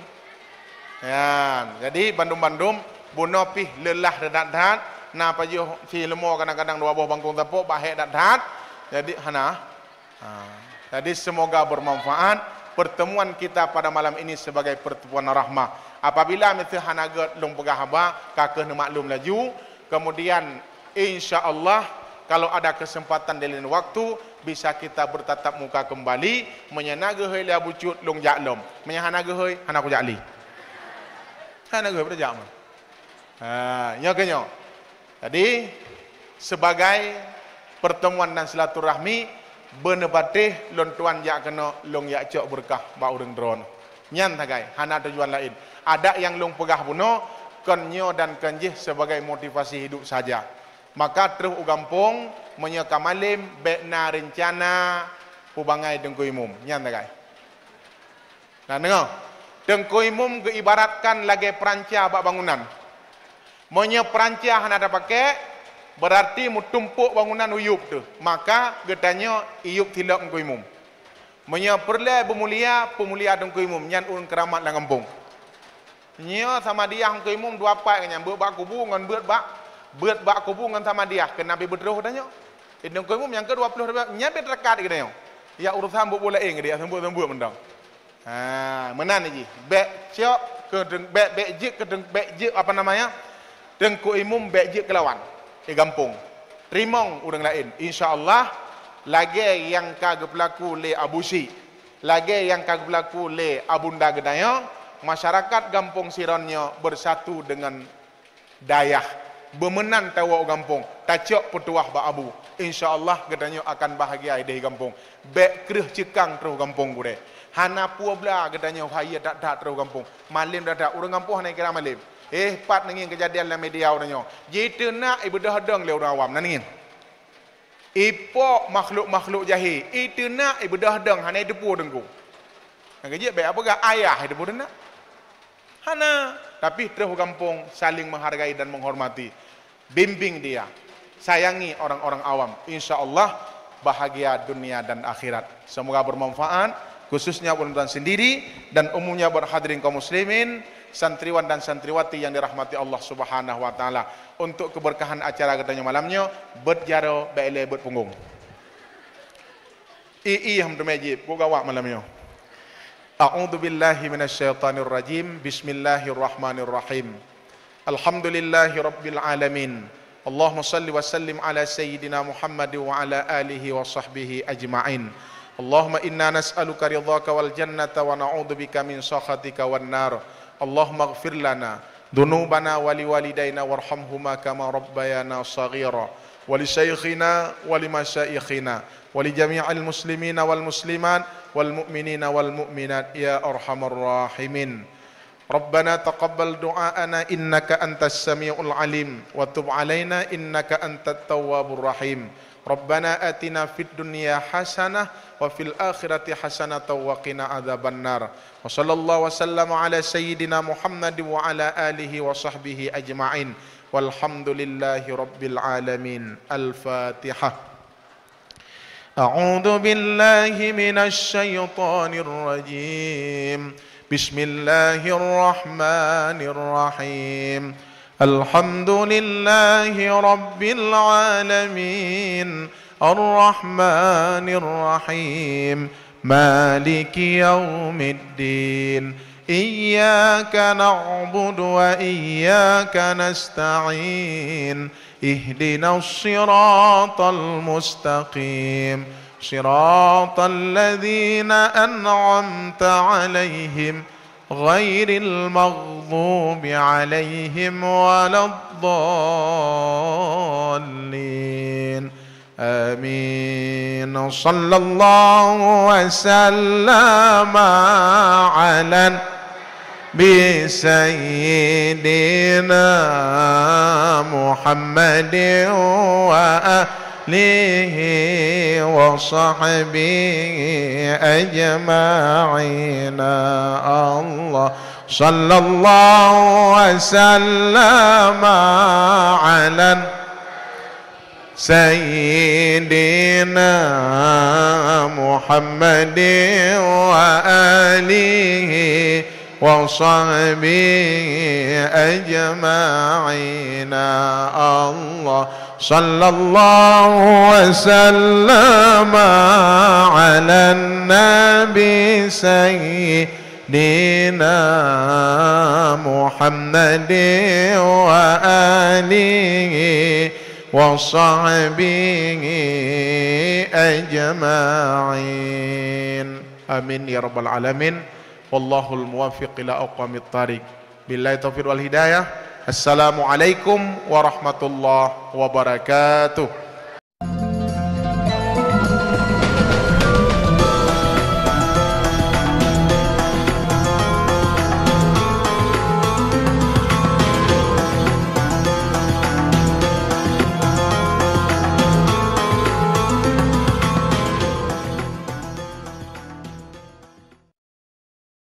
Ya, jadi bandum-bandum buno pih lelah dedat-dedat, na paju si lemo kadang-kadang dua buah bangkung tapuk bahek dedat. Jadi jadi semoga bermanfaat pertemuan kita pada malam ini sebagai pertemuan rahmah. Apabila mesti hanagat long pegah haba, kakeh maklum laju, kemudian insya-Allah kalau ada kesempatan di lain waktu bisa kita bertatap muka kembali, menyenaga hei la bucut long jaklom, menyahanaga hei hanaku jakli. Hanaga hei berjak mah. Nya kenyo. Jadi sebagai pertemuan dan silaturahmi benepatih lon tuan jak kena long yak cok berkah ba urang dron. Nyan tagai, hana tujuan lain. Ada yang long pegah buno kenyo dan kenjih sebagai motivasi hidup saja. Maka terus ugampung menyeka malim bekna rencana pubangai dengkui mum. Nyan tagai. Nah dengar. Dengkui mum keibaratkan lagi peranca bak bangunan. Monya peranca hana ada pakai berarti mutumpuk bangunan uyup tu. Maka getanya iyup tilak dengkui mum. Monya perle pemulia dengkui mum nyan urang keramat lang kampung. Nya sama dia dengkui mum dua pai nya beut bak kubu ngan beut bak kubu ngan sama dia kena bi bedroh tanya. Dengkui mum yang ke-20 nya bet rekat gitu. Ya urusan bu bola ing dia sembut-sembut mendang. Menan ji. Bek cok ke bek je ke bek je apa namanya? Dengkui mum bek je kelawan. Di kampung. Trimong urang lain. Insya-Allah lagi yang kagak berlaku le abusi. Lagi yang kagak berlaku le abunda gedaya, masyarakat kampung Sironnya bersatu dengan dayah. Bemenan tawa kampung, tacok petuah ba abu. Insya-Allah gedanya akan bahagia di kampung. Bek kreh cekang terus kampung gure. Hana pua bla gedanya haya tak terus kampung. Malim dak urang kampung hana kira malim. Pat nangin kejadian dalam media orangnya. Jitu nak ibu dah dong le orang awam nangin. Ipo makhluk jahil. Itu nak ibu dah dong hana depu dengku. Ngajak baik apa gak ayah depu nak. Hana tapi terus kampung saling menghargai dan menghormati. Bimbing dia. Sayangi orang-orang awam. Insya-Allah bahagia dunia dan akhirat. Semoga bermanfaat khususnya penonton sendiri dan umumnya berhadirin kaum muslimin, santriwan dan santriwati yang dirahmati Allah Subhanahu wa taala. Untuk keberkahan acara katanya malamnya berjaro baile berpunggung. Hamdu majid ku gawak malamnya. A'udzu billahi minasyaitonir rajim. Bismillahirrahmanirrahim. Alhamdulillahi rabbil alamin. Allahumma salli wa sallim ala sayyidina Muhammad wa ala alihi wa sahbihi ajma'in. Allahumma inna nas'aluka ridhaka wal jannata wa na'udzubika min sakhatika wan nar. Allahumma ighfir lana dhunubana wa liwalidayna warhamhuma kama rabbayana shaghira wa li shaykhina wa li masyayikhina wa li jami'il muslimina wal muslimat wal mu'minina wal mu'minat ya arhamar rahimin. Rabbana taqabbal du'aana innaka antas samiul alim wa tub alaina innaka antat tawwabur rahim. Rabbana atina fid dunya hasanah wa fil akhirati hasanah wa qina adzabannar. Wa sallallahu wasallam ala sayyidina Muhammad wa ala alihi wa sahbihi ajma'in. Walhamdulillahi rabbil alamin. Al-Fatihah. A'udzu billahi minasy syaithanir rajim. Bismillahirrahmanirrahim. Alhamdulillahi rabbil alamin. Ar-Rahmanir Rahim. Maliki yaumiddin. Iyyaka na'budu wa iyyaka nasta'in. Ihdinas siratal mustaqim. Siratal ladzina an'amta 'alaihim ghairil maghdubi 'alaihim waladdallin. Amin. Sallallahu wa sallama 'ala bi sayyidina Muhammadin wa alihi wa sahbihi ajma'in. Allah sallallahu wa sallama 'ala sayyidina Muhammadin wa alihi wa sahbihi ajma'in. Allah sallallahu wa sallama 'ala nabi sayyidina Muhammadin wa alihi wa sahbihi ajma'in. Amin ya rabbal alamin. Wallahul muwaffiq ila aqwamit thariq. Billahi taufiq wal hidayah. Assalamualaikum warahmatullahi wabarakatuh.